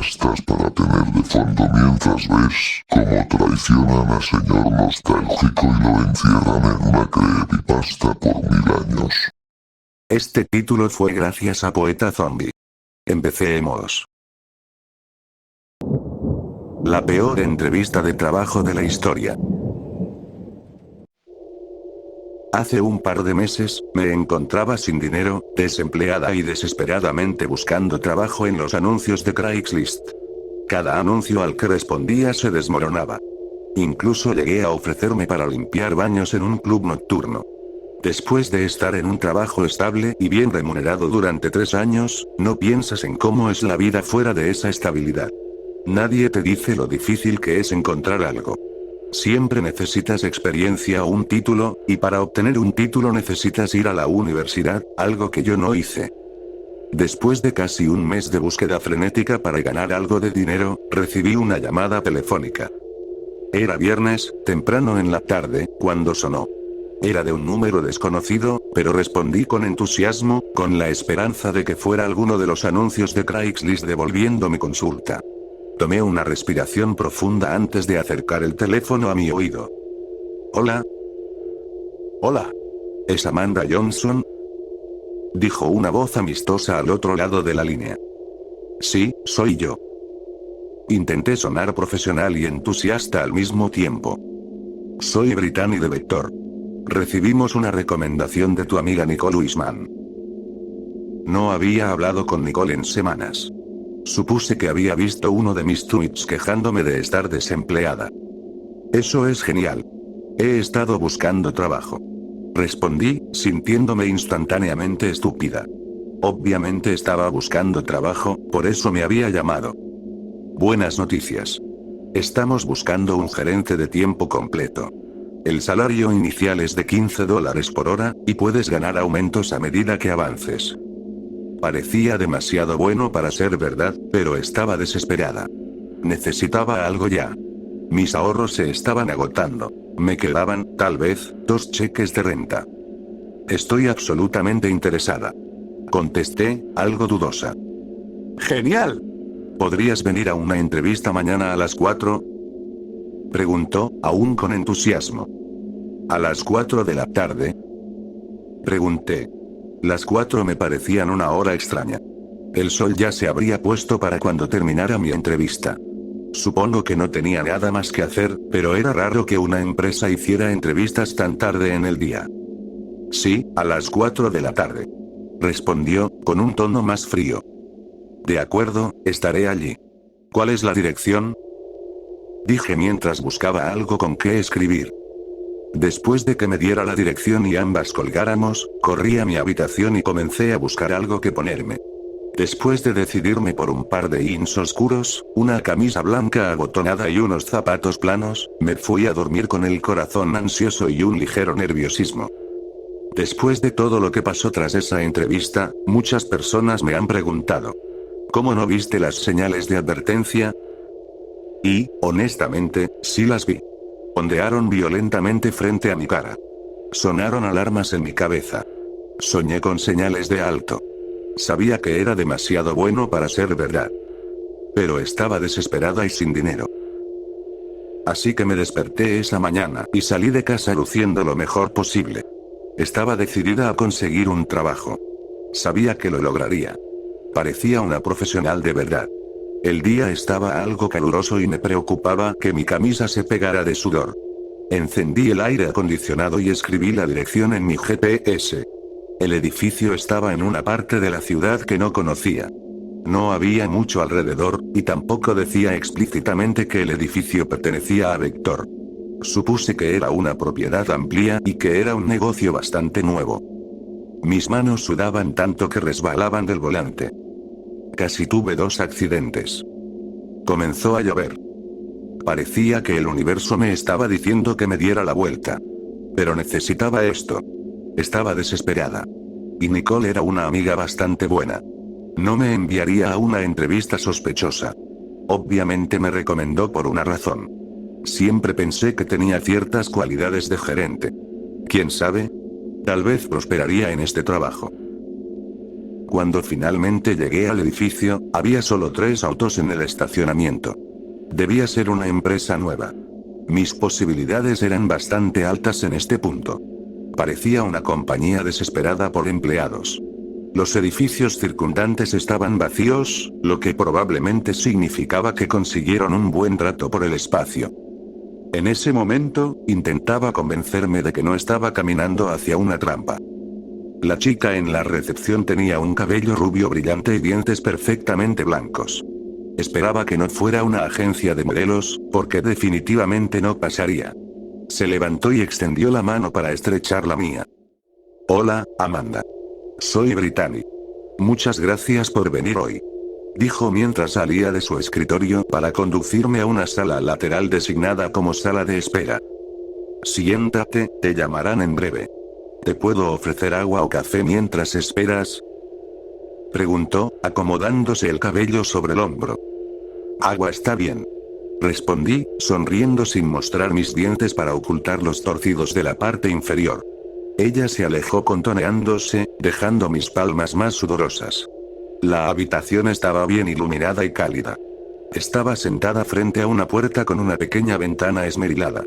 creepypastas para tener de fondo mientras ves cómo traicionan a señor nostálgico y lo encierran en una creepypasta por 1000 años. Este título fue gracias a Poeta Zombie. Empecemos. La peor entrevista de trabajo de la historia. Hace un par de meses, me encontraba sin dinero, desempleada y desesperadamente buscando trabajo en los anuncios de Craigslist. Cada anuncio al que respondía se desmoronaba. Incluso llegué a ofrecerme para limpiar baños en un club nocturno. Después de estar en un trabajo estable y bien remunerado durante 3 años, no piensas en cómo es la vida fuera de esa estabilidad. Nadie te dice lo difícil que es encontrar algo. Siempre necesitas experiencia o un título, y para obtener un título necesitas ir a la universidad, algo que yo no hice. Después de casi un mes de búsqueda frenética para ganar algo de dinero, recibí una llamada telefónica. Era viernes, temprano en la tarde, cuando sonó. Era de un número desconocido, pero respondí con entusiasmo, con la esperanza de que fuera alguno de los anuncios de Craigslist devolviendo mi consulta. Tomé una respiración profunda antes de acercar el teléfono a mi oído. Hola. Hola. ¿Es Amanda Johnson? Dijo una voz amistosa al otro lado de la línea. Sí, soy yo. Intenté sonar profesional y entusiasta al mismo tiempo. Soy Brittany de Vector. Recibimos una recomendación de tu amiga Nicole Wiseman. No había hablado con Nicole en semanas. Supuse que había visto uno de mis tweets quejándome de estar desempleada. Eso es genial. He estado buscando trabajo. Respondí, sintiéndome instantáneamente estúpida. Obviamente estaba buscando trabajo, por eso me había llamado. Buenas noticias. Estamos buscando un gerente de tiempo completo. El salario inicial es de $15 por hora, y puedes ganar aumentos a medida que avances. Parecía demasiado bueno para ser verdad, pero estaba desesperada. Necesitaba algo ya. Mis ahorros se estaban agotando. Me quedaban, tal vez, 2 cheques de renta. Estoy absolutamente interesada. Contesté, algo dudosa. ¡Genial! ¿Podrías venir a una entrevista mañana a las 4? Preguntó, aún con entusiasmo. ¿A las 4 de la tarde? Pregunté. Las 4 me parecían una hora extraña. El sol ya se habría puesto para cuando terminara mi entrevista. Supongo que no tenía nada más que hacer, pero era raro que una empresa hiciera entrevistas tan tarde en el día. Sí, a las 4 de la tarde. Respondió, con un tono más frío. De acuerdo, estaré allí. ¿Cuál es la dirección? Dije mientras buscaba algo con qué escribir. Después de que me diera la dirección y ambas colgáramos, corrí a mi habitación y comencé a buscar algo que ponerme. Después de decidirme por un par de jeans oscuros, una camisa blanca abotonada y unos zapatos planos, me fui a dormir con el corazón ansioso y un ligero nerviosismo. Después de todo lo que pasó tras esa entrevista, muchas personas me han preguntado: ¿cómo no viste las señales de advertencia? Y, honestamente, sí las vi. Ondearon violentamente frente a mi cara. Sonaron alarmas en mi cabeza. Soñé con señales de alto. Sabía que era demasiado bueno para ser verdad. Pero estaba desesperada y sin dinero. Así que me desperté esa mañana y salí de casa luciendo lo mejor posible. Estaba decidida a conseguir un trabajo. Sabía que lo lograría. Parecía una profesional de verdad. El día estaba algo caluroso y me preocupaba que mi camisa se pegara de sudor. Encendí el aire acondicionado y escribí la dirección en mi GPS. El edificio estaba en una parte de la ciudad que no conocía. No había mucho alrededor, y tampoco decía explícitamente que el edificio pertenecía a Vector. Supuse que era una propiedad amplia y que era un negocio bastante nuevo. Mis manos sudaban tanto que resbalaban del volante. Casi tuve 2 accidentes. Comenzó a llover. Parecía que el universo me estaba diciendo que me diera la vuelta. Pero necesitaba esto. Estaba desesperada. Y Nicole era una amiga bastante buena. No me enviaría a una entrevista sospechosa. Obviamente me recomendó por una razón. Siempre pensé que tenía ciertas cualidades de gerente. ¿Quién sabe? Tal vez prosperaría en este trabajo. Cuando finalmente llegué al edificio, había solo 3 autos en el estacionamiento. Debía ser una empresa nueva. Mis posibilidades eran bastante altas en este punto. Parecía una compañía desesperada por empleados. Los edificios circundantes estaban vacíos, lo que probablemente significaba que consiguieron un buen trato por el espacio. En ese momento, intentaba convencerme de que no estaba caminando hacia una trampa. La chica en la recepción tenía un cabello rubio brillante y dientes perfectamente blancos. Esperaba que no fuera una agencia de modelos, porque definitivamente no pasaría. Se levantó y extendió la mano para estrechar la mía. Hola, Amanda. Soy Brittany. Muchas gracias por venir hoy. Dijo mientras salía de su escritorio para conducirme a una sala lateral designada como sala de espera. Siéntate, te llamarán en breve. ¿Te puedo ofrecer agua o café mientras esperas? Preguntó, acomodándose el cabello sobre el hombro. Agua está bien. Respondí, sonriendo sin mostrar mis dientes para ocultar los torcidos de la parte inferior. Ella se alejó contoneándose, dejando mis palmas más sudorosas. La habitación estaba bien iluminada y cálida. Estaba sentada frente a una puerta con una pequeña ventana esmerilada.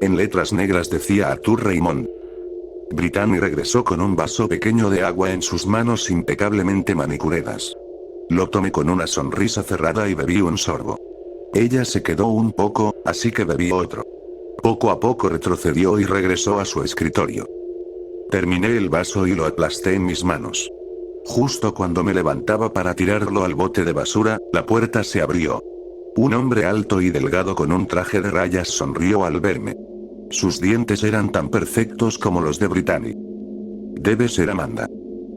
En letras negras decía Arthur Raymond. Brittany regresó con un vaso pequeño de agua en sus manos impecablemente manicuredas. Lo tomé con una sonrisa cerrada y bebí un sorbo. Ella se quedó un poco, así que bebí otro. Poco a poco retrocedió y regresó a su escritorio. Terminé el vaso y lo aplasté en mis manos. Justo cuando me levantaba para tirarlo al bote de basura, la puerta se abrió. Un hombre alto y delgado con un traje de rayas sonrió al verme. Sus dientes eran tan perfectos como los de Brittany. Debe ser Amanda.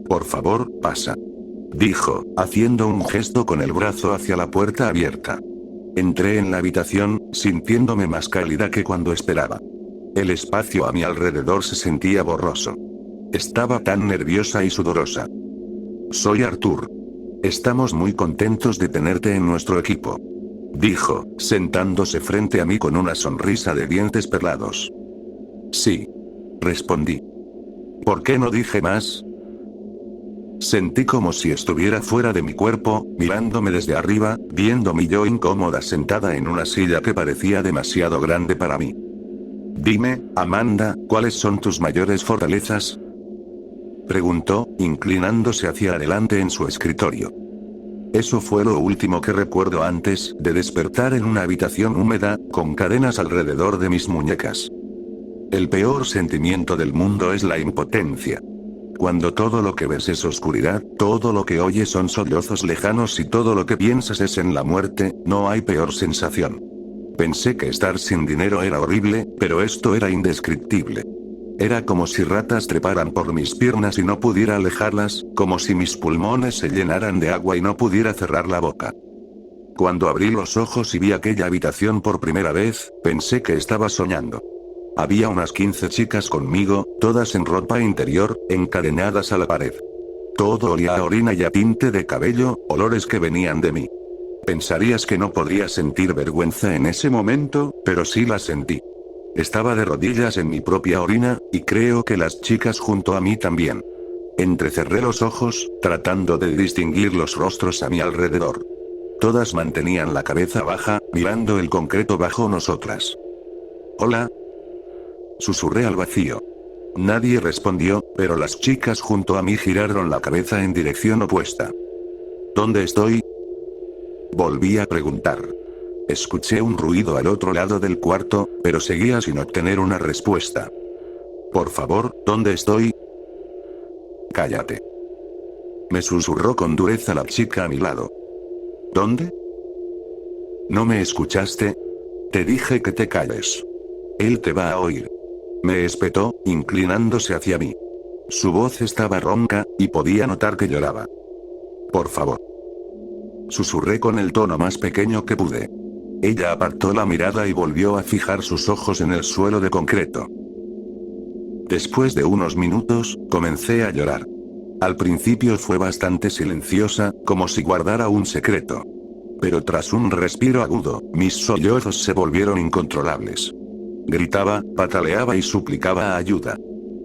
Por favor, pasa. Dijo, haciendo un gesto con el brazo hacia la puerta abierta. Entré en la habitación, sintiéndome más cálida que cuando esperaba. El espacio a mi alrededor se sentía borroso. Estaba tan nerviosa y sudorosa. Soy Arthur. Estamos muy contentos de tenerte en nuestro equipo. Dijo, sentándose frente a mí con una sonrisa de dientes perlados. Sí. Respondí. ¿Por qué no dije más? Sentí como si estuviera fuera de mi cuerpo, mirándome desde arriba, viendo mi yo incómoda sentada en una silla que parecía demasiado grande para mí. Dime, Amanda, ¿cuáles son tus mayores fortalezas? Preguntó, inclinándose hacia adelante en su escritorio. Eso fue lo último que recuerdo antes de despertar en una habitación húmeda, con cadenas alrededor de mis muñecas. El peor sentimiento del mundo es la impotencia. Cuando todo lo que ves es oscuridad, todo lo que oyes son sollozos lejanos y todo lo que piensas es en la muerte, no hay peor sensación. Pensé que estar sin dinero era horrible, pero esto era indescriptible. Era como si ratas treparan por mis piernas y no pudiera alejarlas, como si mis pulmones se llenaran de agua y no pudiera cerrar la boca. Cuando abrí los ojos y vi aquella habitación por primera vez, pensé que estaba soñando. Había unas 15 chicas conmigo, todas en ropa interior, encadenadas a la pared. Todo olía a orina y a tinte de cabello, olores que venían de mí. Pensarías que no podría sentir vergüenza en ese momento, pero sí la sentí. Estaba de rodillas en mi propia orina, y creo que las chicas junto a mí también. Entrecerré los ojos, tratando de distinguir los rostros a mi alrededor. Todas mantenían la cabeza baja, mirando el concreto bajo nosotras. Hola. Susurré al vacío. Nadie respondió, pero las chicas junto a mí giraron la cabeza en dirección opuesta. ¿Dónde estoy? Volví a preguntar. Escuché un ruido al otro lado del cuarto, pero seguía sin obtener una respuesta. Por favor, ¿dónde estoy? Cállate. Me susurró con dureza la chica a mi lado. ¿Dónde? ¿No me escuchaste? Te dije que te calles. Él te va a oír. Me espetó, inclinándose hacia mí. Su voz estaba ronca, y podía notar que lloraba. Por favor. Susurré con el tono más pequeño que pude. Ella apartó la mirada y volvió a fijar sus ojos en el suelo de concreto. Después de unos minutos, comencé a llorar. Al principio fue bastante silenciosa, como si guardara un secreto. Pero tras un respiro agudo, mis sollozos se volvieron incontrolables. Gritaba, pataleaba y suplicaba ayuda.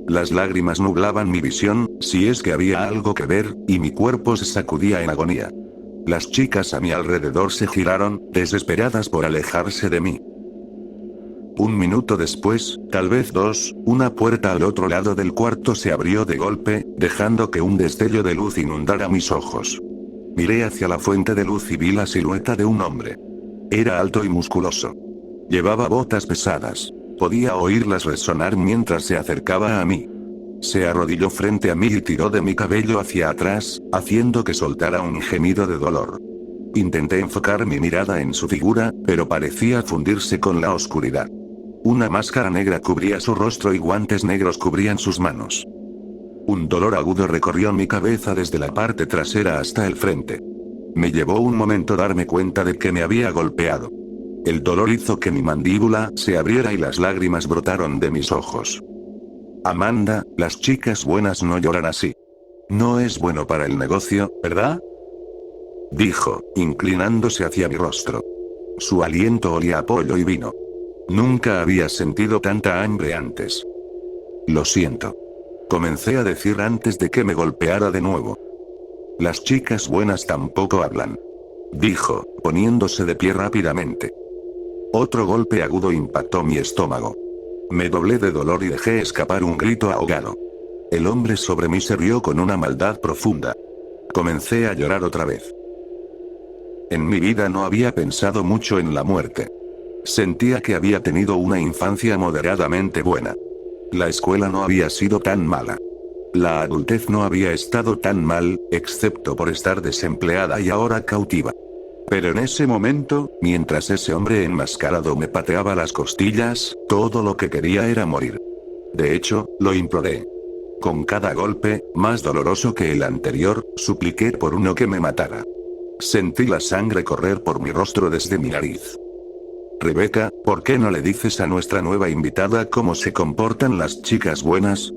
Las lágrimas nublaban mi visión, si es que había algo que ver, y mi cuerpo se sacudía en agonía. Las chicas a mi alrededor se giraron, desesperadas por alejarse de mí. Un minuto después, tal vez dos, una puerta al otro lado del cuarto se abrió de golpe, dejando que un destello de luz inundara mis ojos. Miré hacia la fuente de luz y vi la silueta de un hombre. Era alto y musculoso. Llevaba botas pesadas. Podía oírlas resonar mientras se acercaba a mí. Se arrodilló frente a mí y tiró de mi cabello hacia atrás, haciendo que soltara un gemido de dolor. Intenté enfocar mi mirada en su figura, pero parecía fundirse con la oscuridad. Una máscara negra cubría su rostro y guantes negros cubrían sus manos. Un dolor agudo recorrió mi cabeza desde la parte trasera hasta el frente. Me llevó un momento darme cuenta de que me había golpeado. El dolor hizo que mi mandíbula se abriera y las lágrimas brotaron de mis ojos. Amanda, las chicas buenas no lloran así. No es bueno para el negocio, ¿verdad? Dijo, inclinándose hacia mi rostro. Su aliento olía a pollo y vino. Nunca había sentido tanta hambre antes. Lo siento. Comencé a decir antes de que me golpeara de nuevo. Las chicas buenas tampoco hablan. Dijo, poniéndose de pie rápidamente. Otro golpe agudo impactó mi estómago. Me doblé de dolor y dejé escapar un grito ahogado. El hombre sobre mí se rió con una maldad profunda. Comencé a llorar otra vez. En mi vida no había pensado mucho en la muerte. Sentía que había tenido una infancia moderadamente buena. La escuela no había sido tan mala. La adultez no había estado tan mal, excepto por estar desempleada y ahora cautiva. Pero en ese momento, mientras ese hombre enmascarado me pateaba las costillas, todo lo que quería era morir. De hecho, lo imploré. Con cada golpe, más doloroso que el anterior, supliqué por uno que me matara. Sentí la sangre correr por mi rostro desde mi nariz. Rebecca, ¿por qué no le dices a nuestra nueva invitada cómo se comportan las chicas buenas?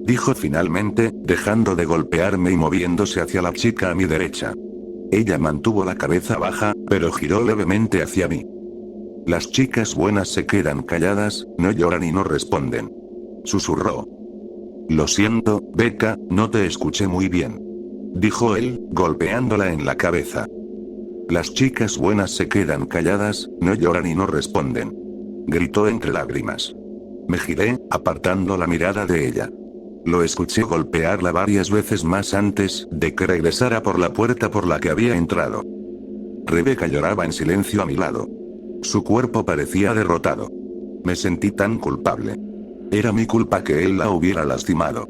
Dijo finalmente, dejando de golpearme y moviéndose hacia la chica a mi derecha. Ella mantuvo la cabeza baja, pero giró levemente hacia mí. Las chicas buenas se quedan calladas, no lloran y no responden. Susurró. Lo siento, Becca, no te escuché muy bien. Dijo él, golpeándola en la cabeza. Las chicas buenas se quedan calladas, no lloran y no responden. Gritó entre lágrimas. Me giré, apartando la mirada de ella. Lo escuché golpearla varias veces más antes de que regresara por la puerta por la que había entrado. Rebecca lloraba en silencio a mi lado. Su cuerpo parecía derrotado. Me sentí tan culpable. Era mi culpa que él la hubiera lastimado.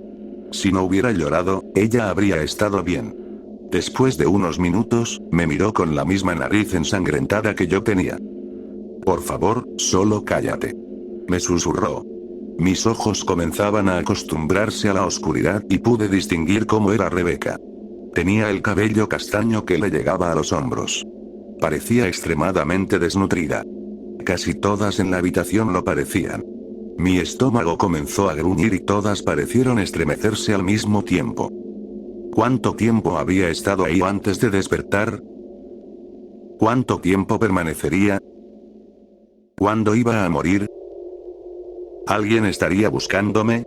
Si no hubiera llorado, ella habría estado bien. Después de unos minutos, me miró con la misma nariz ensangrentada que yo tenía. Por favor, solo cállate. Me susurró. Mis ojos comenzaban a acostumbrarse a la oscuridad y pude distinguir cómo era Rebecca. Tenía el cabello castaño que le llegaba a los hombros. Parecía extremadamente desnutrida. Casi todas en la habitación lo parecían. Mi estómago comenzó a gruñir y todas parecieron estremecerse al mismo tiempo. ¿Cuánto tiempo había estado ahí antes de despertar? ¿Cuánto tiempo permanecería? ¿Cuándo iba a morir? ¿Alguien estaría buscándome?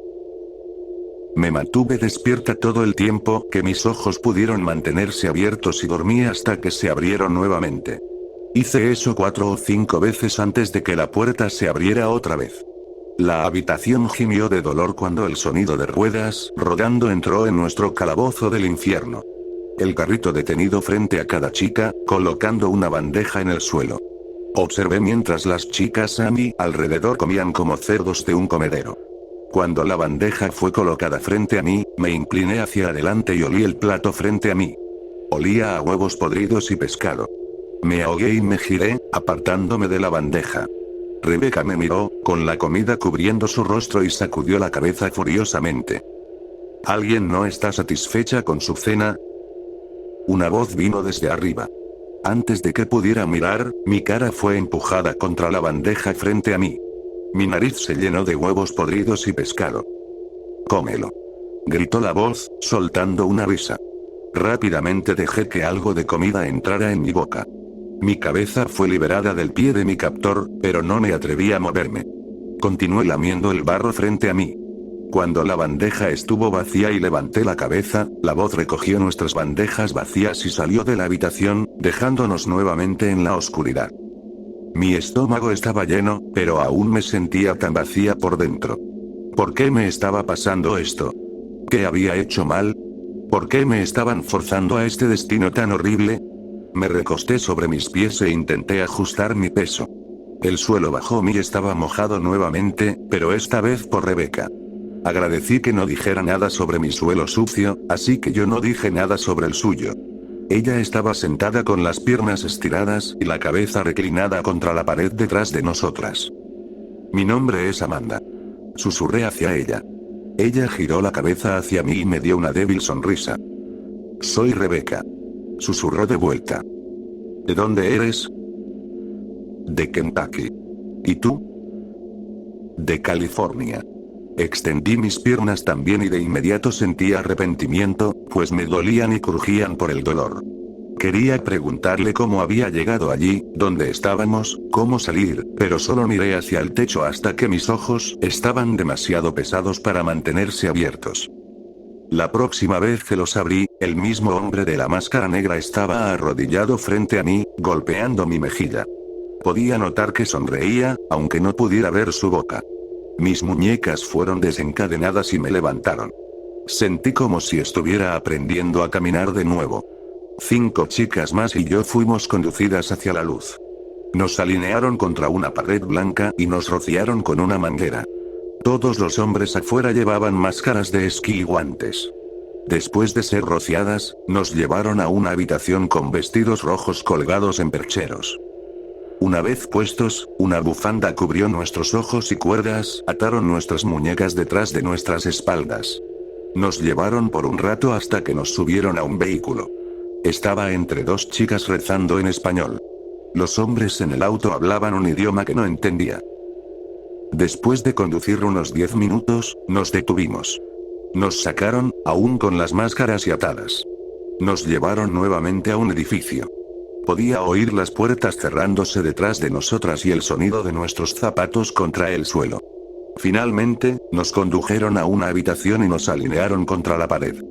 Me mantuve despierta todo el tiempo que mis ojos pudieron mantenerse abiertos y dormí hasta que se abrieron nuevamente. Hice eso 4 o 5 veces antes de que la puerta se abriera otra vez. La habitación gimió de dolor cuando el sonido de ruedas rodando entró en nuestro calabozo del infierno. El carrito detenido frente a cada chica, colocando una bandeja en el suelo. Observé mientras las chicas a mi alrededor comían como cerdos de un comedero. Cuando la bandeja fue colocada frente a mí, me incliné hacia adelante y olí el plato frente a mí. Olía a huevos podridos y pescado. Me ahogué y me giré, apartándome de la bandeja. Rebecca me miró, con la comida cubriendo su rostro y sacudió la cabeza furiosamente. ¿Alguien no está satisfecha con su cena? Una voz vino desde arriba. Antes de que pudiera mirar, mi cara fue empujada contra la bandeja frente a mí. Mi nariz se llenó de huevos podridos y pescado. «Cómelo», gritó la voz, soltando una risa. Rápidamente dejé que algo de comida entrara en mi boca. Mi cabeza fue liberada del pie de mi captor, pero no me atreví a moverme. Continué lamiendo el barro frente a mí. Cuando la bandeja estuvo vacía y levanté la cabeza, la voz recogió nuestras bandejas vacías y salió de la habitación, dejándonos nuevamente en la oscuridad. Mi estómago estaba lleno, pero aún me sentía tan vacía por dentro. ¿Por qué me estaba pasando esto? ¿Qué había hecho mal? ¿Por qué me estaban forzando a este destino tan horrible? Me recosté sobre mis pies e intenté ajustar mi peso. El suelo bajo mí estaba mojado nuevamente, pero esta vez por Rebeca. Agradecí que no dijera nada sobre mi suelo sucio, así que yo no dije nada sobre el suyo. Ella estaba sentada con las piernas estiradas y la cabeza reclinada contra la pared detrás de nosotras. Mi nombre es Amanda. Susurré hacia ella. Ella giró la cabeza hacia mí y me dio una débil sonrisa. Soy Rebeca. Susurró de vuelta. ¿De dónde eres? De Kentucky. ¿Y tú? De California. Extendí mis piernas también y de inmediato sentí arrepentimiento, pues me dolían y crujían por el dolor. Quería preguntarle cómo había llegado allí, dónde estábamos, cómo salir, pero solo miré hacia el techo hasta que mis ojos estaban demasiado pesados para mantenerse abiertos. La próxima vez que los abrí, el mismo hombre de la máscara negra estaba arrodillado frente a mí, golpeando mi mejilla. Podía notar que sonreía, aunque no pudiera ver su boca. Mis muñecas fueron desencadenadas y me levantaron. Sentí como si estuviera aprendiendo a caminar de nuevo. 5 chicas más y yo fuimos conducidas hacia la luz. Nos alinearon contra una pared blanca y nos rociaron con una manguera. Todos los hombres afuera llevaban máscaras de esquí y guantes. Después de ser rociadas, nos llevaron a una habitación con vestidos rojos colgados en percheros. Una vez puestos, una bufanda cubrió nuestros ojos y cuerdas ataron nuestras muñecas detrás de nuestras espaldas. Nos llevaron por un rato hasta que nos subieron a un vehículo. Estaba entre 2 chicas rezando en español. Los hombres en el auto hablaban un idioma que no entendía. Después de conducir unos 10 minutos, nos detuvimos. Nos sacaron, aún con las máscaras y atadas. Nos llevaron nuevamente a un edificio. Podía oír las puertas cerrándose detrás de nosotras y el sonido de nuestros zapatos contra el suelo. Finalmente, nos condujeron a una habitación y nos alinearon contra la pared.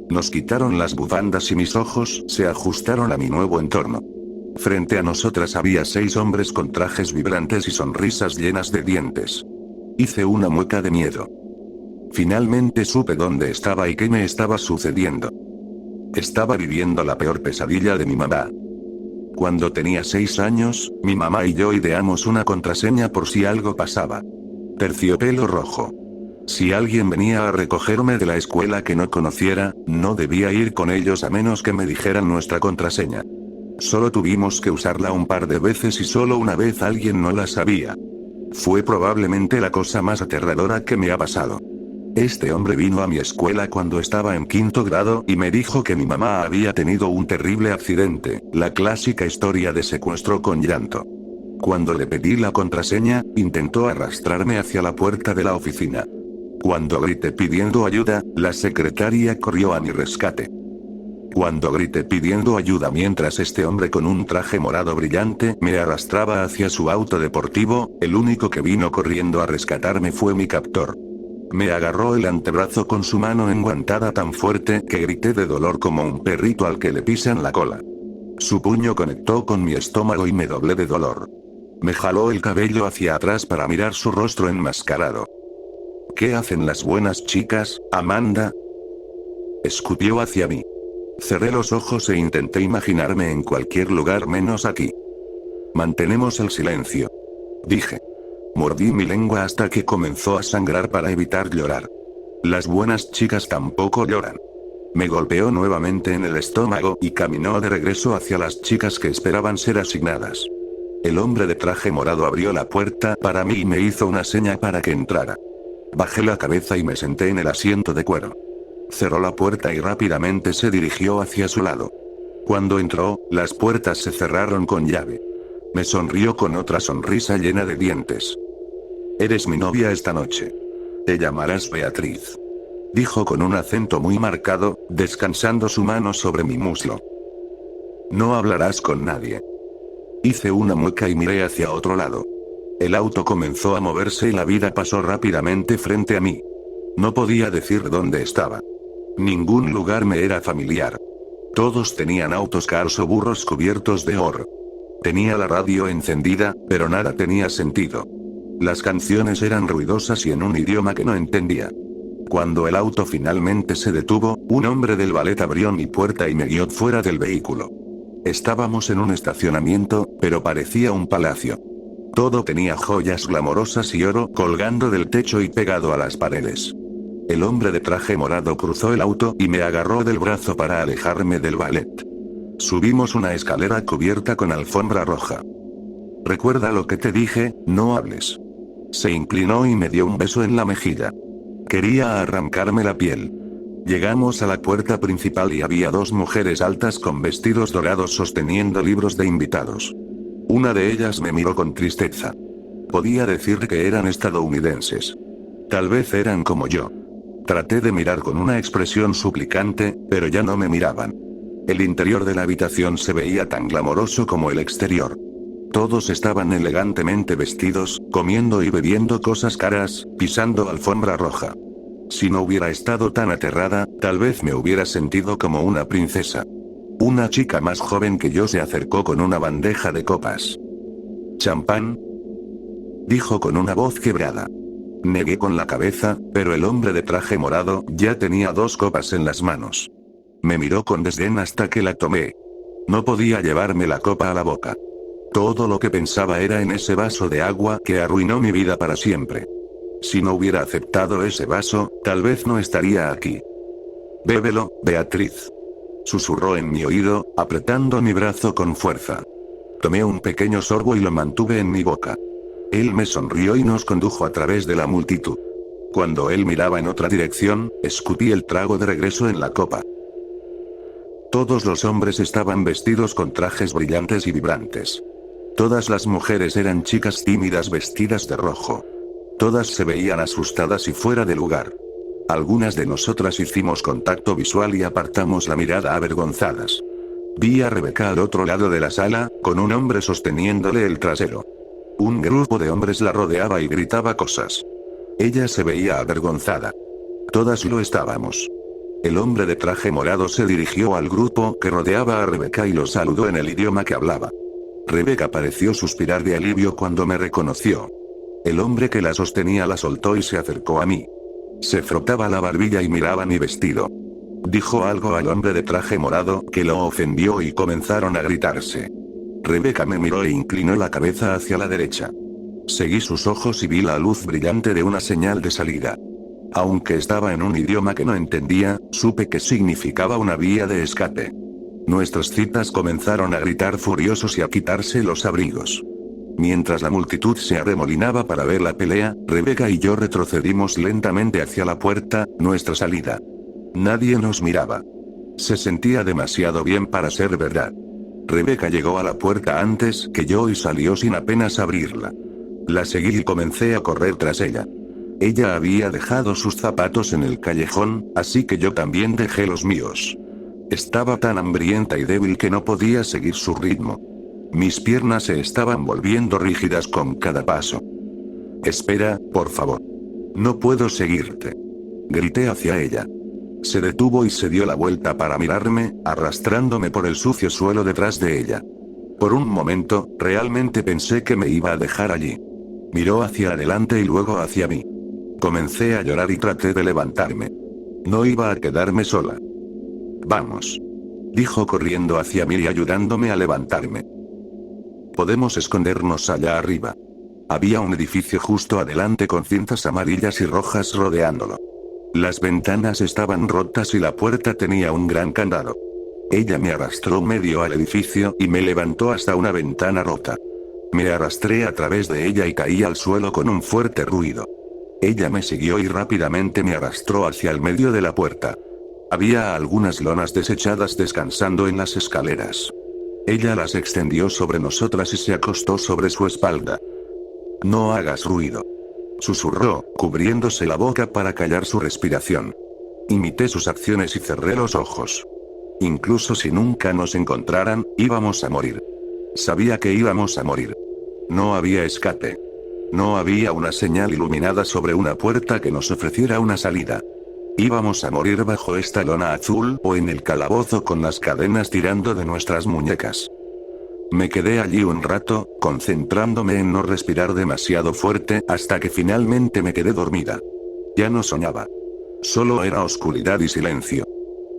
Nos quitaron las bufandas y mis ojos se ajustaron a mi nuevo entorno. Frente a nosotras había 6 hombres con trajes vibrantes y sonrisas llenas de dientes. Hice una mueca de miedo. Finalmente supe dónde estaba y qué me estaba sucediendo. Estaba viviendo la peor pesadilla de mi mamá. Cuando tenía 6 años, mi mamá y yo ideamos una contraseña por si algo pasaba. Terciopelo rojo. Si alguien venía a recogerme de la escuela que no conociera, no debía ir con ellos a menos que me dijeran nuestra contraseña. Solo tuvimos que usarla un par de veces y solo una vez alguien no la sabía. Fue probablemente la cosa más aterradora que me ha pasado. Este hombre vino a mi escuela cuando estaba en 5º grado y me dijo que mi mamá había tenido un terrible accidente, la clásica historia de secuestro con llanto. Cuando le pedí la contraseña, intentó arrastrarme hacia la puerta de la oficina. Cuando grité pidiendo ayuda, la secretaria corrió a mi rescate. Cuando grité pidiendo ayuda mientras este hombre con un traje morado brillante me arrastraba hacia su auto deportivo, el único que vino corriendo a rescatarme fue mi captor. Me agarró el antebrazo con su mano enguantada tan fuerte que grité de dolor como un perrito al que le pisan la cola. Su puño conectó con mi estómago y me doblé de dolor. Me jaló el cabello hacia atrás para mirar su rostro enmascarado. ¿Qué hacen las buenas chicas, Amanda? Escupió hacia mí. Cerré los ojos e intenté imaginarme en cualquier lugar menos aquí. Mantenemos el silencio. Dije. Mordí mi lengua hasta que comenzó a sangrar para evitar llorar. Las buenas chicas tampoco lloran. Me golpeó nuevamente en el estómago y caminó de regreso hacia las chicas que esperaban ser asignadas. El hombre de traje morado abrió la puerta para mí y me hizo una seña para que entrara. Bajé la cabeza y me senté en el asiento de cuero. Cerró la puerta y rápidamente se dirigió hacia su lado. Cuando entró, las puertas se cerraron con llave. Me sonrió con otra sonrisa llena de dientes. Eres mi novia esta noche. Te llamarás Beatriz. Dijo con un acento muy marcado, descansando su mano sobre mi muslo. No hablarás con nadie. Hice una mueca y miré hacia otro lado. El auto comenzó a moverse y la vida pasó rápidamente frente a mí. No podía decir dónde estaba. Ningún lugar me era familiar. Todos tenían autos, cars o burros cubiertos de oro. Tenía la radio encendida, pero nada tenía sentido. Las canciones eran ruidosas y en un idioma que no entendía. Cuando el auto finalmente se detuvo, un hombre del ballet abrió mi puerta y me guió fuera del vehículo. Estábamos en un estacionamiento, pero parecía un palacio. Todo tenía joyas glamorosas y oro colgando del techo y pegado a las paredes. El hombre de traje morado cruzó el auto y me agarró del brazo para alejarme del ballet. Subimos una escalera cubierta con alfombra roja. Recuerda lo que te dije, no hables. Se inclinó y me dio un beso en la mejilla. Quería arrancarme la piel. Llegamos a la puerta principal y había dos mujeres altas con vestidos dorados sosteniendo libros de invitados. Una de ellas me miró con tristeza. Podía decir que eran estadounidenses. Tal vez eran como yo. Traté de mirar con una expresión suplicante, pero ya no me miraban. El interior de la habitación se veía tan glamoroso como el exterior. Todos estaban elegantemente vestidos, comiendo y bebiendo cosas caras, pisando alfombra roja. Si no hubiera estado tan aterrada, tal vez me hubiera sentido como una princesa. Una chica más joven que yo se acercó con una bandeja de copas. ¿Champán?, dijo con una voz quebrada. Negué con la cabeza, pero el hombre de traje morado ya tenía 2 copas en las manos. Me miró con desdén hasta que la tomé. No podía llevarme la copa a la boca. Todo lo que pensaba era en ese vaso de agua que arruinó mi vida para siempre. Si no hubiera aceptado ese vaso, tal vez no estaría aquí. Bébelo, Beatriz. Susurró en mi oído, apretando mi brazo con fuerza. Tomé un pequeño sorbo y lo mantuve en mi boca. Él me sonrió y nos condujo a través de la multitud. Cuando él miraba en otra dirección, escupí el trago de regreso en la copa. Todos los hombres estaban vestidos con trajes brillantes y vibrantes. Todas las mujeres eran chicas tímidas vestidas de rojo. Todas se veían asustadas y fuera de lugar. Algunas de nosotras hicimos contacto visual y apartamos la mirada avergonzadas. Vi a Rebeca al otro lado de la sala, con un hombre sosteniéndole el trasero. Un grupo de hombres la rodeaba y gritaba cosas. Ella se veía avergonzada. Todas lo estábamos. El hombre de traje morado se dirigió al grupo que rodeaba a Rebeca y lo saludó en el idioma que hablaba. Rebeca pareció suspirar de alivio cuando me reconoció. El hombre que la sostenía la soltó y se acercó a mí. Se frotaba la barbilla y miraba mi vestido. Dijo algo al hombre de traje morado que lo ofendió y comenzaron a gritarse. Rebeca me miró e inclinó la cabeza hacia la derecha. Seguí sus ojos y vi la luz brillante de una señal de salida. Aunque estaba en un idioma que no entendía, supe que significaba una vía de escape. Nuestras citas comenzaron a gritar furiosos y a quitarse los abrigos. Mientras la multitud se arremolinaba para ver la pelea, Rebeca y yo retrocedimos lentamente hacia la puerta, nuestra salida. Nadie nos miraba. Se sentía demasiado bien para ser verdad. Rebeca llegó a la puerta antes que yo y salió sin apenas abrirla. La seguí y comencé a correr tras ella. Ella había dejado sus zapatos en el callejón, así que yo también dejé los míos. Estaba tan hambrienta y débil que no podía seguir su ritmo. Mis piernas se estaban volviendo rígidas con cada paso. Espera, por favor. No puedo seguirte. Grité hacia ella. Se detuvo y se dio la vuelta para mirarme, arrastrándome por el sucio suelo detrás de ella. Por un momento, realmente pensé que me iba a dejar allí. Miró hacia adelante y luego hacia mí. Comencé a llorar y traté de levantarme. No iba a quedarme sola. Vamos. Dijo corriendo hacia mí y ayudándome a levantarme. Podemos escondernos allá arriba. Había un edificio justo adelante con cintas amarillas y rojas rodeándolo. Las ventanas estaban rotas y la puerta tenía un gran candado. Ella me arrastró medio al edificio y me levantó hasta una ventana rota. Me arrastré a través de ella y caí al suelo con un fuerte ruido. Ella me siguió y rápidamente me arrastró hacia el medio de la puerta. Había algunas lonas desechadas descansando en las escaleras. Ella las extendió sobre nosotras y se acostó sobre su espalda. No hagas ruido. Susurró, cubriéndose la boca para callar su respiración. Imité sus acciones y cerré los ojos. Incluso si nunca nos encontraran, íbamos a morir. Sabía que íbamos a morir. No había escape. No había una señal iluminada sobre una puerta que nos ofreciera una salida. Íbamos a morir bajo esta lona azul o en el calabozo con las cadenas tirando de nuestras muñecas. Me quedé allí un rato, concentrándome en no respirar demasiado fuerte hasta que finalmente me quedé dormida. Ya no soñaba. Solo era oscuridad y silencio.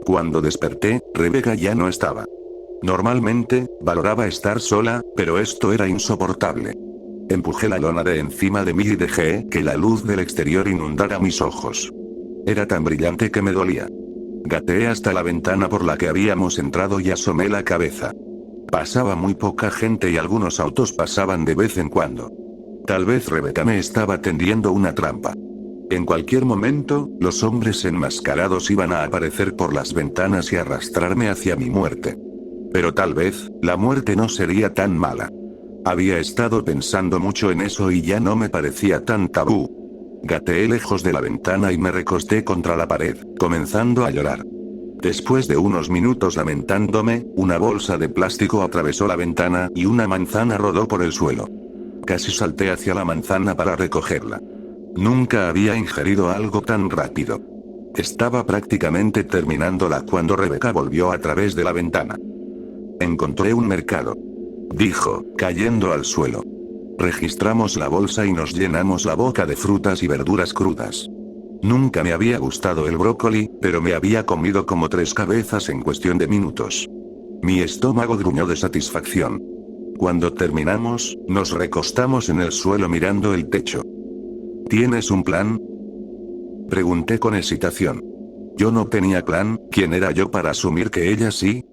Cuando desperté, Rebeca ya no estaba. Normalmente, valoraba estar sola, pero esto era insoportable. Empujé la lona de encima de mí y dejé que la luz del exterior inundara mis ojos. Era tan brillante que me dolía. Gateé hasta la ventana por la que habíamos entrado y asomé la cabeza. Pasaba muy poca gente y algunos autos pasaban de vez en cuando. Tal vez Rebeca me estaba tendiendo una trampa. En cualquier momento, los hombres enmascarados iban a aparecer por las ventanas y arrastrarme hacia mi muerte. Pero tal vez, la muerte no sería tan mala. Había estado pensando mucho en eso y ya no me parecía tan tabú. Gateé lejos de la ventana y me recosté contra la pared, comenzando a llorar. Después de unos minutos lamentándome, una bolsa de plástico atravesó la ventana y una manzana rodó por el suelo. Casi salté hacia la manzana para recogerla. Nunca había ingerido algo tan rápido. Estaba prácticamente terminándola cuando Rebeca volvió a través de la ventana. Encontré un mercado, dijo, cayendo al suelo. Registramos la bolsa y nos llenamos la boca de frutas y verduras crudas. Nunca me había gustado el brócoli, pero me había comido como 3 cabezas en cuestión de minutos. Mi estómago gruñó de satisfacción. Cuando terminamos, nos recostamos en el suelo mirando el techo. ¿Tienes un plan?, pregunté con hesitación. Yo no tenía plan, ¿quién era yo para asumir que ella sí?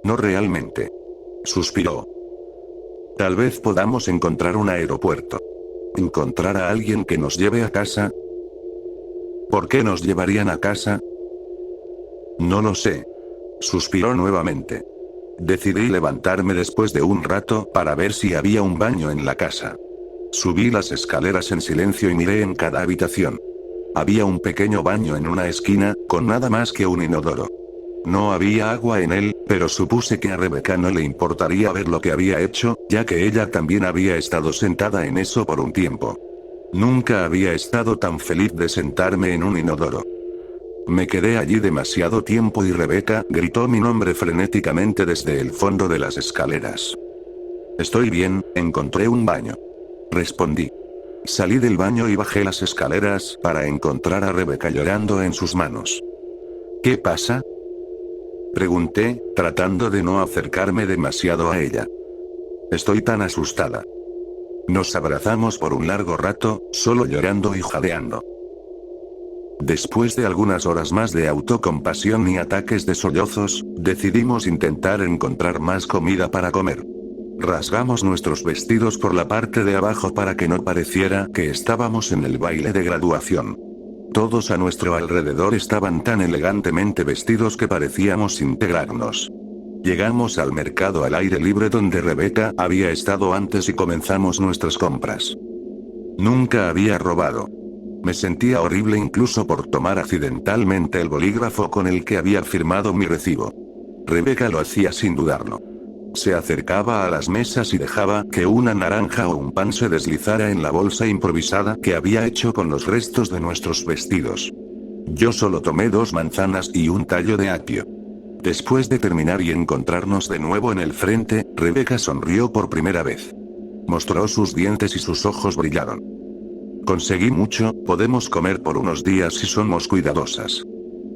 No realmente. Suspiró. Tal vez podamos encontrar un aeropuerto. ¿Encontrar a alguien que nos lleve a casa? ¿Por qué nos llevarían a casa? No lo sé. Suspiró nuevamente. Decidí levantarme después de un rato para ver si había un baño en la casa. Subí las escaleras en silencio y miré en cada habitación. Había un pequeño baño en una esquina, con nada más que un inodoro. No había agua en él, pero supuse que a Rebeca no le importaría ver lo que había hecho, ya que ella también había estado sentada en eso por un tiempo. Nunca había estado tan feliz de sentarme en un inodoro. Me quedé allí demasiado tiempo y Rebeca gritó mi nombre frenéticamente desde el fondo de las escaleras. Estoy bien, encontré un baño. Respondí. Salí del baño y bajé las escaleras para encontrar a Rebeca llorando en sus manos. ¿Qué pasa?, pregunté, tratando de no acercarme demasiado a ella. Estoy tan asustada. Nos abrazamos por un largo rato, solo llorando y jadeando. Después de algunas horas más de autocompasión y ataques de sollozos, decidimos intentar encontrar más comida para comer. Rasgamos nuestros vestidos por la parte de abajo para que no pareciera que estábamos en el baile de graduación. Todos a nuestro alrededor estaban tan elegantemente vestidos que parecíamos integrarnos. Llegamos al mercado al aire libre donde Rebeca había estado antes y comenzamos nuestras compras. Nunca había robado. Me sentía horrible incluso por tomar accidentalmente el bolígrafo con el que había firmado mi recibo. Rebeca lo hacía sin dudarlo. Se acercaba a las mesas y dejaba que una naranja o un pan se deslizara en la bolsa improvisada que había hecho con los restos de nuestros vestidos. Yo solo tomé 2 manzanas y un tallo de apio. Después de terminar y encontrarnos de nuevo en el frente, Rebeca sonrió por primera vez. Mostró sus dientes y sus ojos brillaron. Conseguí mucho, podemos comer por unos días si somos cuidadosas.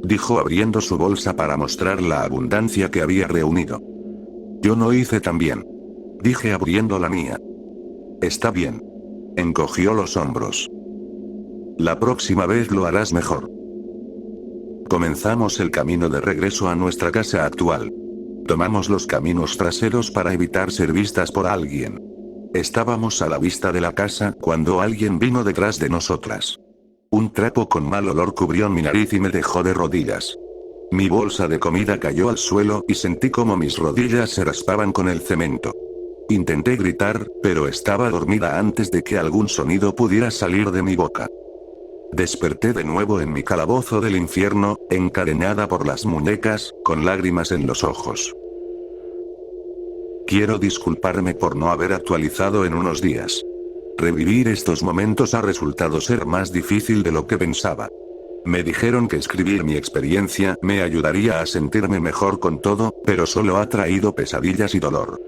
Dijo abriendo su bolsa para mostrar la abundancia que había reunido. Yo no hice tan bien. Dije abriendo la mía. Está bien. Encogió los hombros. La próxima vez lo harás mejor. Comenzamos el camino de regreso a nuestra casa actual. Tomamos los caminos traseros para evitar ser vistas por alguien. Estábamos a la vista de la casa cuando alguien vino detrás de nosotras. Un trapo con mal olor cubrió mi nariz y me dejó de rodillas. Mi bolsa de comida cayó al suelo y sentí como mis rodillas se raspaban con el cemento. Intenté gritar, pero estaba dormida antes de que algún sonido pudiera salir de mi boca. Desperté de nuevo en mi calabozo del infierno, encadenada por las muñecas, con lágrimas en los ojos. Quiero disculparme por no haber actualizado en unos días. Revivir estos momentos ha resultado ser más difícil de lo que pensaba. Me dijeron que escribir mi experiencia me ayudaría a sentirme mejor con todo, pero solo ha traído pesadillas y dolor.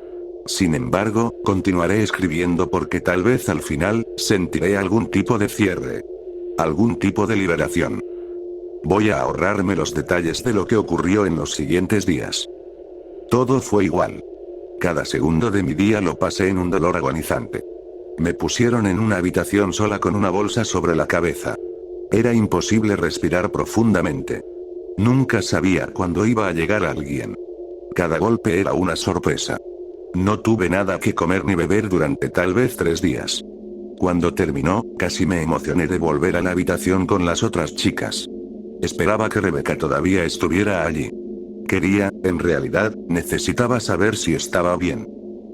Sin embargo, continuaré escribiendo porque tal vez al final, sentiré algún tipo de cierre. Algún tipo de liberación. Voy a ahorrarme los detalles de lo que ocurrió en los siguientes días. Todo fue igual. Cada segundo de mi día lo pasé en un dolor agonizante. Me pusieron en una habitación sola con una bolsa sobre la cabeza. Era imposible respirar profundamente. Nunca sabía cuándo iba a llegar alguien. Cada golpe era una sorpresa. No tuve nada que comer ni beber durante tal vez 3 días. Cuando terminó, casi me emocioné de volver a la habitación con las otras chicas. Esperaba que Rebeca todavía estuviera allí. Quería, en realidad, necesitaba saber si estaba bien.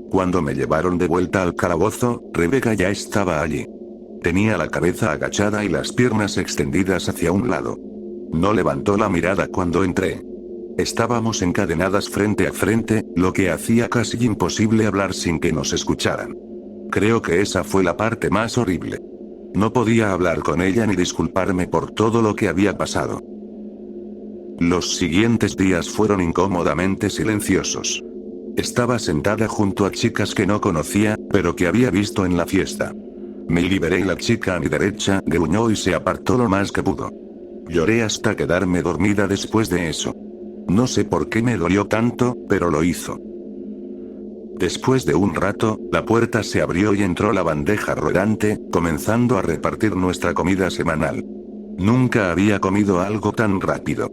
Cuando me llevaron de vuelta al calabozo, Rebeca ya estaba allí. Tenía la cabeza agachada y las piernas extendidas hacia un lado. No levantó la mirada cuando entré. Estábamos encadenadas frente a frente, lo que hacía casi imposible hablar sin que nos escucharan. Creo que esa fue la parte más horrible. No podía hablar con ella ni disculparme por todo lo que había pasado. Los siguientes días fueron incómodamente silenciosos. Estaba sentada junto a chicas que no conocía, pero que había visto en la fiesta. Me liberé y la chica a mi derecha gruñó y se apartó lo más que pudo. Lloré hasta quedarme dormida después de eso. No sé por qué me dolió tanto, pero lo hizo. Después de un rato, la puerta se abrió y entró la bandeja rodante, comenzando a repartir nuestra comida semanal. Nunca había comido algo tan rápido.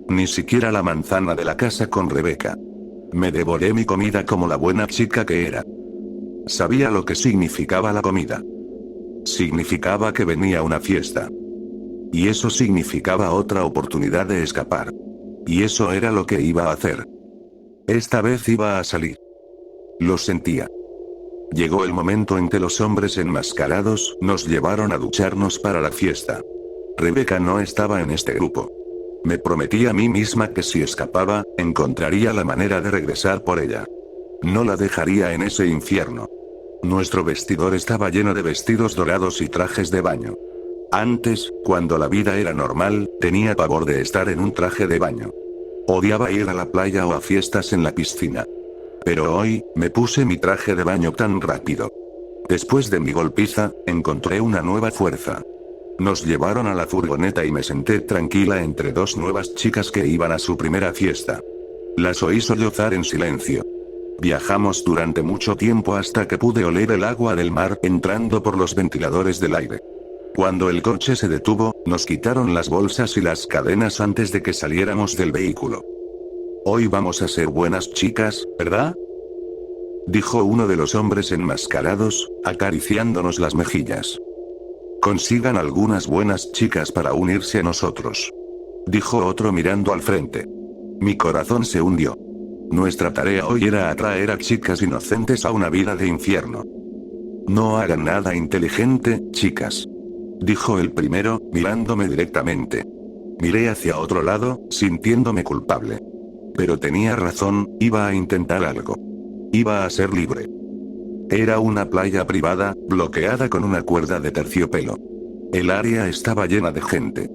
Ni siquiera la manzana de la casa con Rebeca. Me devoré mi comida como la buena chica que era. Sabía lo que significaba la comida. Significaba que venía una fiesta. Y eso significaba otra oportunidad de escapar. Y eso era lo que iba a hacer. Esta vez iba a salir. Lo sentía. Llegó el momento en que los hombres enmascarados nos llevaron a ducharnos para la fiesta. Rebeca no estaba en este grupo. Me prometí a mí misma que si escapaba, encontraría la manera de regresar por ella. No la dejaría en ese infierno. Nuestro vestidor estaba lleno de vestidos dorados y trajes de baño. Antes, cuando la vida era normal, tenía pavor de estar en un traje de baño. Odiaba ir a la playa o a fiestas en la piscina. Pero hoy, me puse mi traje de baño tan rápido. Después de mi golpiza, encontré una nueva fuerza. Nos llevaron a la furgoneta y me senté tranquila entre 2 nuevas chicas que iban a su primera fiesta. Las oí sollozar en silencio. Viajamos durante mucho tiempo hasta que pude oler el agua del mar entrando por los ventiladores del aire. Cuando el coche se detuvo, nos quitaron las bolsas y las cadenas antes de que saliéramos del vehículo. Hoy vamos a ser buenas chicas, ¿verdad? Dijo uno de los hombres enmascarados, acariciándonos las mejillas. Consigan algunas buenas chicas para unirse a nosotros. Dijo otro mirando al frente. Mi corazón se hundió. Nuestra tarea hoy era atraer a chicas inocentes a una vida de infierno. No hagan nada inteligente, chicas. Dijo el primero, mirándome directamente. Miré hacia otro lado, sintiéndome culpable. Pero tenía razón, iba a intentar algo. Iba a ser libre. Era una playa privada, bloqueada con una cuerda de terciopelo. El área estaba llena de gente.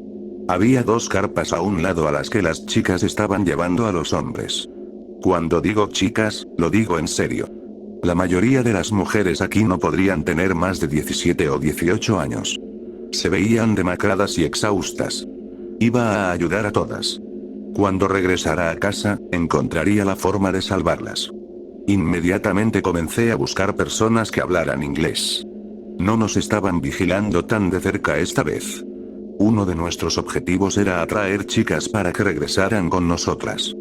Había 2 carpas a un lado a las que las chicas estaban llevando a los hombres. Cuando digo chicas, lo digo en serio. La mayoría de las mujeres aquí no podrían tener más de 17 o 18 años. Se veían demacradas y exhaustas. Iba a ayudar a todas. Cuando regresara a casa, encontraría la forma de salvarlas. Inmediatamente comencé a buscar personas que hablaran inglés. No nos estaban vigilando tan de cerca esta vez. Uno de nuestros objetivos era atraer chicas para que regresaran con nosotras.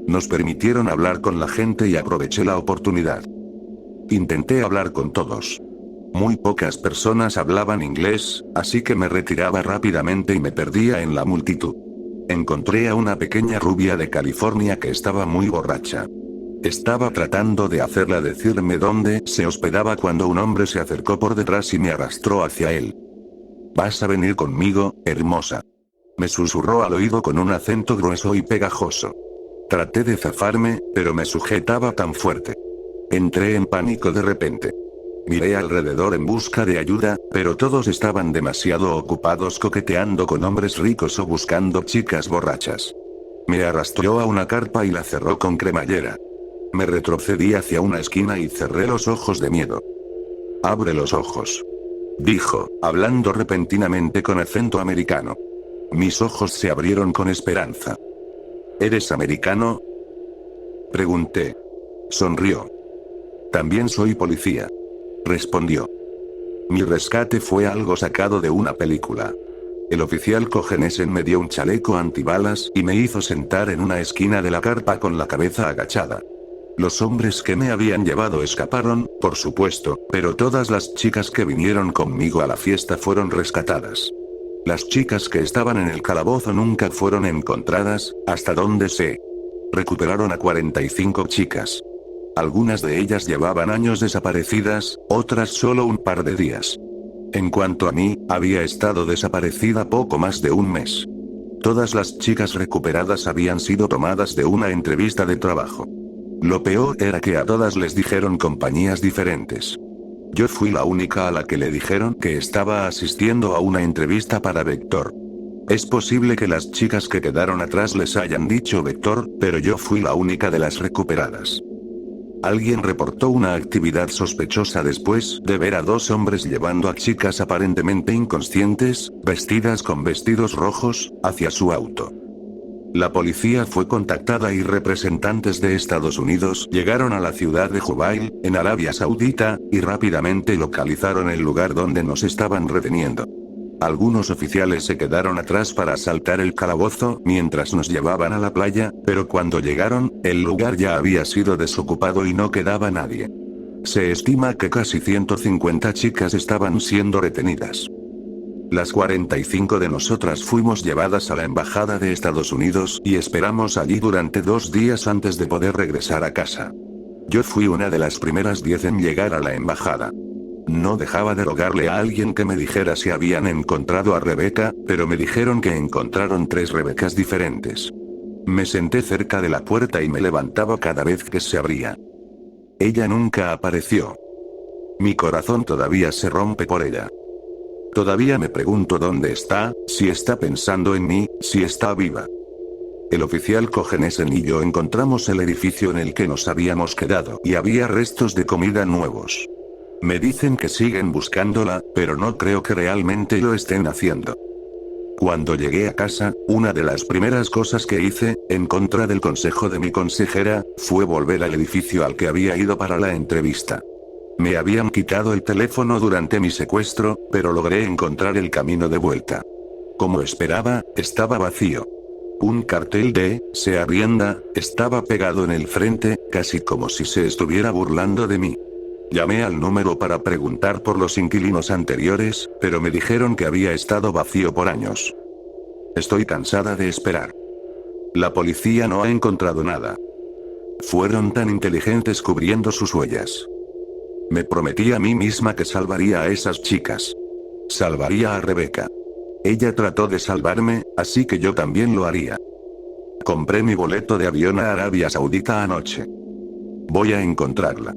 Nos permitieron hablar con la gente y aproveché la oportunidad. Intenté hablar con todos. Muy pocas personas hablaban inglés, así que me retiraba rápidamente y me perdía en la multitud. Encontré a una pequeña rubia de California que estaba muy borracha. Estaba tratando de hacerla decirme dónde se hospedaba cuando un hombre se acercó por detrás y me arrastró hacia él. «¿Vas a venir conmigo, hermosa?», me susurró al oído con un acento grueso y pegajoso. Traté de zafarme, pero me sujetaba tan fuerte. Entré en pánico de repente. Miré alrededor en busca de ayuda, pero todos estaban demasiado ocupados coqueteando con hombres ricos o buscando chicas borrachas. Me arrastró a una carpa y la cerró con cremallera. Me retrocedí hacia una esquina y cerré los ojos de miedo. «Abre los ojos», dijo, hablando repentinamente con acento americano. Mis ojos se abrieron con esperanza. «¿Eres americano?», pregunté. Sonrió. «También soy policía», respondió. Mi rescate fue algo sacado de una película. El oficial Cogenesen me dio un chaleco antibalas y me hizo sentar en una esquina de la carpa con la cabeza agachada. Los hombres que me habían llevado escaparon, por supuesto, pero todas las chicas que vinieron conmigo a la fiesta fueron rescatadas. Las chicas que estaban en el calabozo nunca fueron encontradas, hasta donde sé. Recuperaron a 45 chicas. Algunas de ellas llevaban años desaparecidas, otras solo un par de días. En cuanto a mí, había estado desaparecida poco más de un mes. Todas las chicas recuperadas habían sido tomadas de una entrevista de trabajo. Lo peor era que a todas les dijeron compañías diferentes. Yo fui la única a la que le dijeron que estaba asistiendo a una entrevista para Vector. Es posible que las chicas que quedaron atrás les hayan dicho Vector, pero yo fui la única de las recuperadas. Alguien reportó una actividad sospechosa después de ver a dos hombres llevando a chicas aparentemente inconscientes, vestidas con vestidos rojos, hacia su auto. La policía fue contactada y representantes de Estados Unidos llegaron a la ciudad de Jubail, en Arabia Saudita, y rápidamente localizaron el lugar donde nos estaban reteniendo. Algunos oficiales se quedaron atrás para asaltar el calabozo mientras nos llevaban a la playa, pero cuando llegaron, el lugar ya había sido desocupado y no quedaba nadie. Se estima que casi 150 chicas estaban siendo retenidas. Las 45 de nosotras fuimos llevadas a la embajada de Estados Unidos y esperamos allí durante 2 días antes de poder regresar a casa. Yo fui una de las primeras 10 en llegar a la embajada. No dejaba de rogarle a alguien que me dijera si habían encontrado a Rebeca, pero me dijeron que encontraron 3 Rebecas diferentes. Me senté cerca de la puerta y me levantaba cada vez que se abría. Ella nunca apareció. Mi corazón todavía se rompe por ella. Todavía me pregunto dónde está, si está pensando en mí, si está viva. El oficial Cogenesen y yo encontramos el edificio en el que nos habíamos quedado y había restos de comida nuevos. Me dicen que siguen buscándola, pero no creo que realmente lo estén haciendo. Cuando llegué a casa, una de las primeras cosas que hice, en contra del consejo de mi consejera, fue volver al edificio al que había ido para la entrevista. Me habían quitado el teléfono durante mi secuestro, pero logré encontrar el camino de vuelta. Como esperaba, estaba vacío. Un cartel de «Se arrienda» estaba pegado en el frente, casi como si se estuviera burlando de mí. Llamé al número para preguntar por los inquilinos anteriores, pero me dijeron que había estado vacío por años. Estoy cansada de esperar. La policía no ha encontrado nada. Fueron tan inteligentes cubriendo sus huellas. Me prometí a mí misma que salvaría a esas chicas. Salvaría a Rebeca. Ella trató de salvarme, así que yo también lo haría. Compré mi boleto de avión a Arabia Saudita anoche. Voy a encontrarla.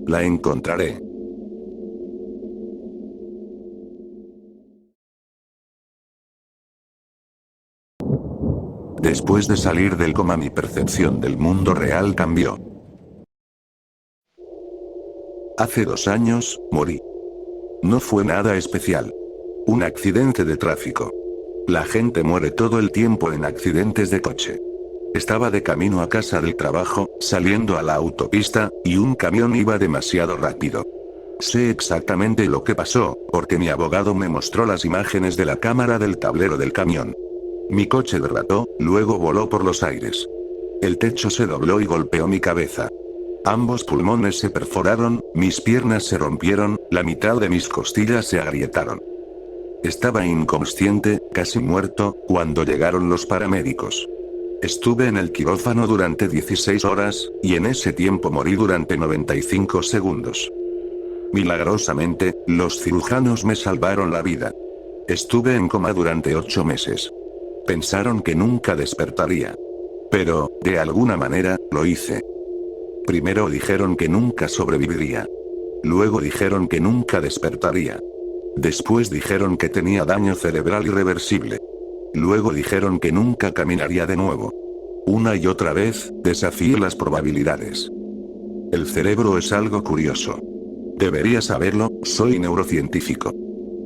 La encontraré. Después de salir del coma, mi percepción del mundo real cambió. Hace 2 años, morí. No fue nada especial. Un accidente de tráfico. La gente muere todo el tiempo en accidentes de coche. Estaba de camino a casa del trabajo, saliendo a la autopista, y un camión iba demasiado rápido. Sé exactamente lo que pasó, porque mi abogado me mostró las imágenes de la cámara del tablero del camión. Mi coche derrapó, luego voló por los aires. El techo se dobló y golpeó mi cabeza. Ambos pulmones se perforaron, mis piernas se rompieron, la mitad de mis costillas se agrietaron. Estaba inconsciente, casi muerto, cuando llegaron los paramédicos. Estuve en el quirófano durante 16 horas, y en ese tiempo morí durante 95 segundos. Milagrosamente, los cirujanos me salvaron la vida. Estuve en coma durante 8 meses. Pensaron que nunca despertaría. Pero, de alguna manera, lo hice. Primero dijeron que nunca sobreviviría. Luego dijeron que nunca despertaría. Después dijeron que tenía daño cerebral irreversible. Luego dijeron que nunca caminaría de nuevo. Una y otra vez, desafié las probabilidades. El cerebro es algo curioso. Deberías saberlo, soy neurocientífico.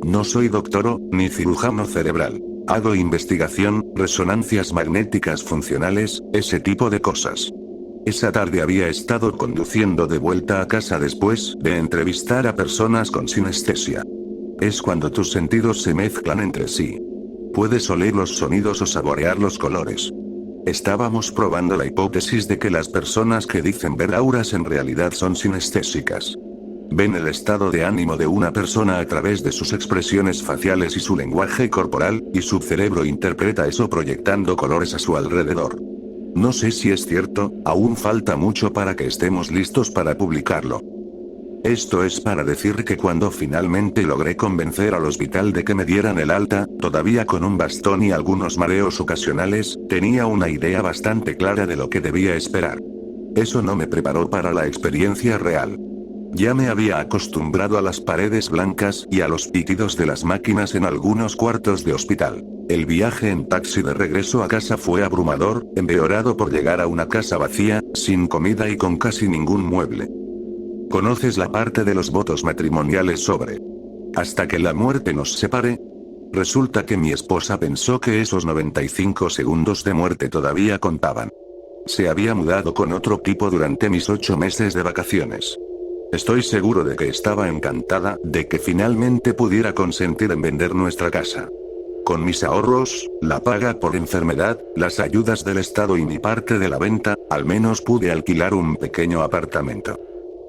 No soy doctor ni cirujano cerebral. Hago investigación, resonancias magnéticas funcionales, ese tipo de cosas. Esa tarde había estado conduciendo de vuelta a casa después de entrevistar a personas con sinestesia. Es cuando tus sentidos se mezclan entre sí. Puedes oler los sonidos o saborear los colores. Estábamos probando la hipótesis de que las personas que dicen ver auras en realidad son sinestésicas. Ven el estado de ánimo de una persona a través de sus expresiones faciales y su lenguaje corporal, y su cerebro interpreta eso proyectando colores a su alrededor. No sé si es cierto, aún falta mucho para que estemos listos para publicarlo. Esto es para decir que cuando finalmente logré convencer al hospital de que me dieran el alta, todavía con un bastón y algunos mareos ocasionales, tenía una idea bastante clara de lo que debía esperar. Eso no me preparó para la experiencia real. Ya me había acostumbrado a las paredes blancas y a los pitidos de las máquinas en algunos cuartos de hospital. El viaje en taxi de regreso a casa fue abrumador, empeorado por llegar a una casa vacía, sin comida y con casi ningún mueble. ¿Conoces la parte de los votos matrimoniales sobre hasta que la muerte nos separe? Resulta que mi esposa pensó que esos 95 segundos de muerte todavía contaban. Se había mudado con otro tipo durante mis 8 meses de vacaciones. Estoy seguro de que estaba encantada de que finalmente pudiera consentir en vender nuestra casa. Con mis ahorros, la paga por enfermedad, las ayudas del Estado y mi parte de la venta, al menos pude alquilar un pequeño apartamento.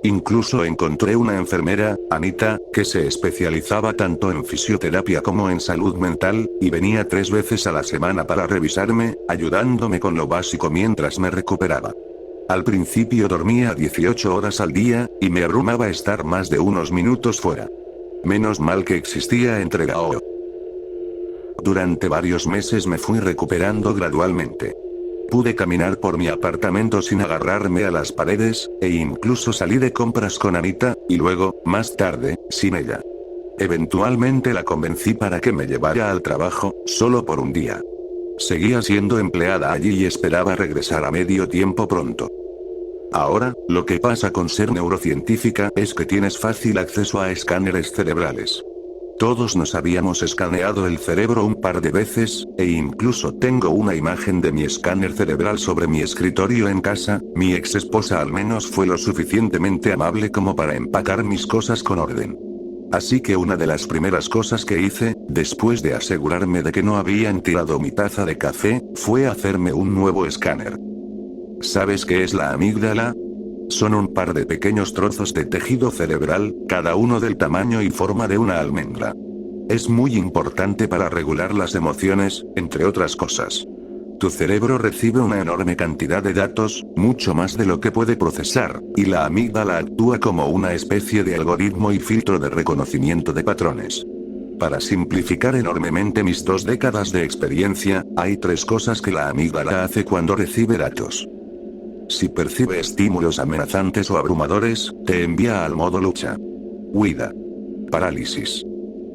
Incluso encontré una enfermera, Anita, que se especializaba tanto en fisioterapia como en salud mental, y venía 3 veces a la semana para revisarme, ayudándome con lo básico mientras me recuperaba. Al principio dormía 18 horas al día, y me abrumaba estar más de unos minutos fuera. Menos mal que existía Entregao. Durante varios meses me fui recuperando gradualmente. Pude caminar por mi apartamento sin agarrarme a las paredes, e incluso salí de compras con Anita, y luego, más tarde, sin ella. Eventualmente la convencí para que me llevara al trabajo, solo por un día. Seguía siendo empleada allí y esperaba regresar a medio tiempo pronto. Ahora, lo que pasa con ser neurocientífica es que tienes fácil acceso a escáneres cerebrales. Todos nos habíamos escaneado el cerebro un par de veces, e incluso tengo una imagen de mi escáner cerebral sobre mi escritorio en casa. Mi ex esposa al menos fue lo suficientemente amable como para empacar mis cosas con orden. Así que una de las primeras cosas que hice, después de asegurarme de que no habían tirado mi taza de café, fue hacerme un nuevo escáner. ¿Sabes qué es la amígdala? Son un par de pequeños trozos de tejido cerebral, cada uno del tamaño y forma de una almendra. Es muy importante para regular las emociones, entre otras cosas. Tu cerebro recibe una enorme cantidad de datos, mucho más de lo que puede procesar, y la amígdala actúa como una especie de algoritmo y filtro de reconocimiento de patrones. Para simplificar enormemente mis 2 décadas de experiencia, hay 3 cosas que la amígdala hace cuando recibe datos. Si percibe estímulos amenazantes o abrumadores, te envía al modo lucha. Huida. Parálisis.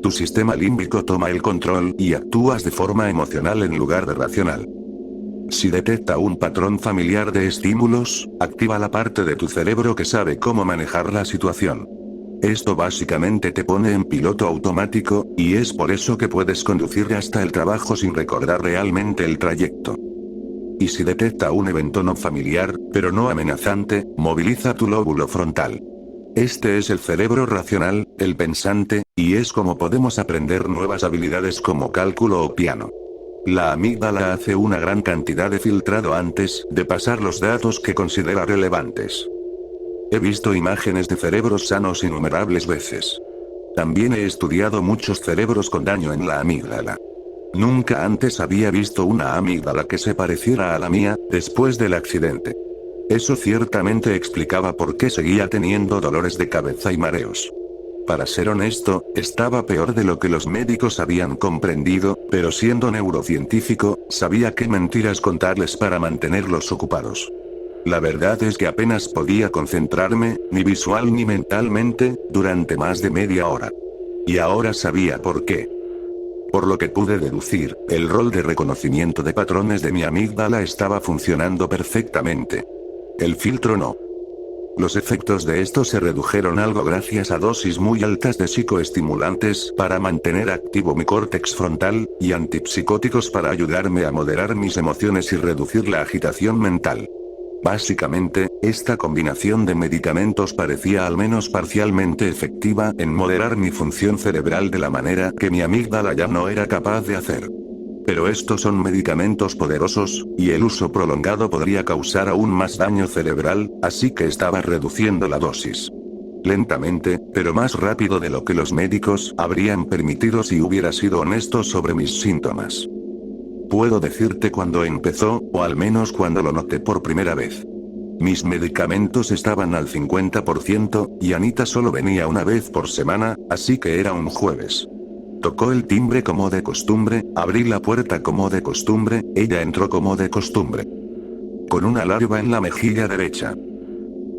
Tu sistema límbico toma el control y actúas de forma emocional en lugar de racional. Si detecta un patrón familiar de estímulos, activa la parte de tu cerebro que sabe cómo manejar la situación. Esto básicamente te pone en piloto automático, y es por eso que puedes conducir hasta el trabajo sin recordar realmente el trayecto. Y si detecta un evento no familiar, pero no amenazante, moviliza tu lóbulo frontal. Este es el cerebro racional, el pensante, y es como podemos aprender nuevas habilidades como cálculo o piano. La amígdala hace una gran cantidad de filtrado antes de pasar los datos que considera relevantes. He visto imágenes de cerebros sanos innumerables veces. También he estudiado muchos cerebros con daño en la amígdala. Nunca antes había visto una amígdala que se pareciera a la mía, después del accidente. Eso ciertamente explicaba por qué seguía teniendo dolores de cabeza y mareos. Para ser honesto, estaba peor de lo que los médicos habían comprendido, pero siendo neurocientífico, sabía qué mentiras contarles para mantenerlos ocupados. La verdad es que apenas podía concentrarme, ni visual ni mentalmente, durante más de media hora. Y ahora sabía por qué. Por lo que pude deducir, el rol de reconocimiento de patrones de mi amígdala estaba funcionando perfectamente. El filtro no. Los efectos de esto se redujeron algo gracias a dosis muy altas de psicoestimulantes para mantener activo mi córtex frontal, y antipsicóticos para ayudarme a moderar mis emociones y reducir la agitación mental. Básicamente, esta combinación de medicamentos parecía al menos parcialmente efectiva en moderar mi función cerebral de la manera que mi amígdala ya no era capaz de hacer. Pero estos son medicamentos poderosos, y el uso prolongado podría causar aún más daño cerebral, así que estaba reduciendo la dosis. Lentamente, pero más rápido de lo que los médicos habrían permitido si hubiera sido honesto sobre mis síntomas. Puedo decirte cuándo empezó, o al menos cuando lo noté por primera vez. Mis medicamentos estaban al 50%, y Anita solo venía una vez por semana, así que era un jueves. Tocó el timbre como de costumbre, abrí la puerta como de costumbre, ella entró como de costumbre. Con una larva en la mejilla derecha.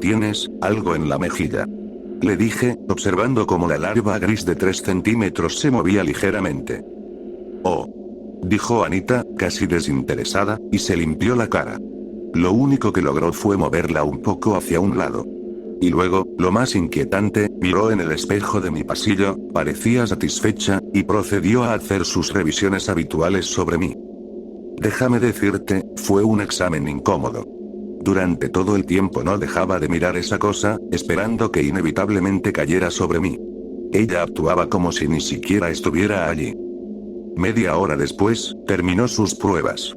¿Tienes algo en la mejilla?, le dije, observando cómo la larva gris de 3 centímetros se movía ligeramente. Oh, dijo Anita, casi desinteresada, y se limpió la cara. Lo único que logró fue moverla un poco hacia un lado. Y luego, lo más inquietante, miró en el espejo de mi pasillo, parecía satisfecha, y procedió a hacer sus revisiones habituales sobre mí. Déjame decirte, fue un examen incómodo. Durante todo el tiempo no dejaba de mirar esa cosa, esperando que inevitablemente cayera sobre mí. Ella actuaba como si ni siquiera estuviera allí. Media hora después, terminó sus pruebas.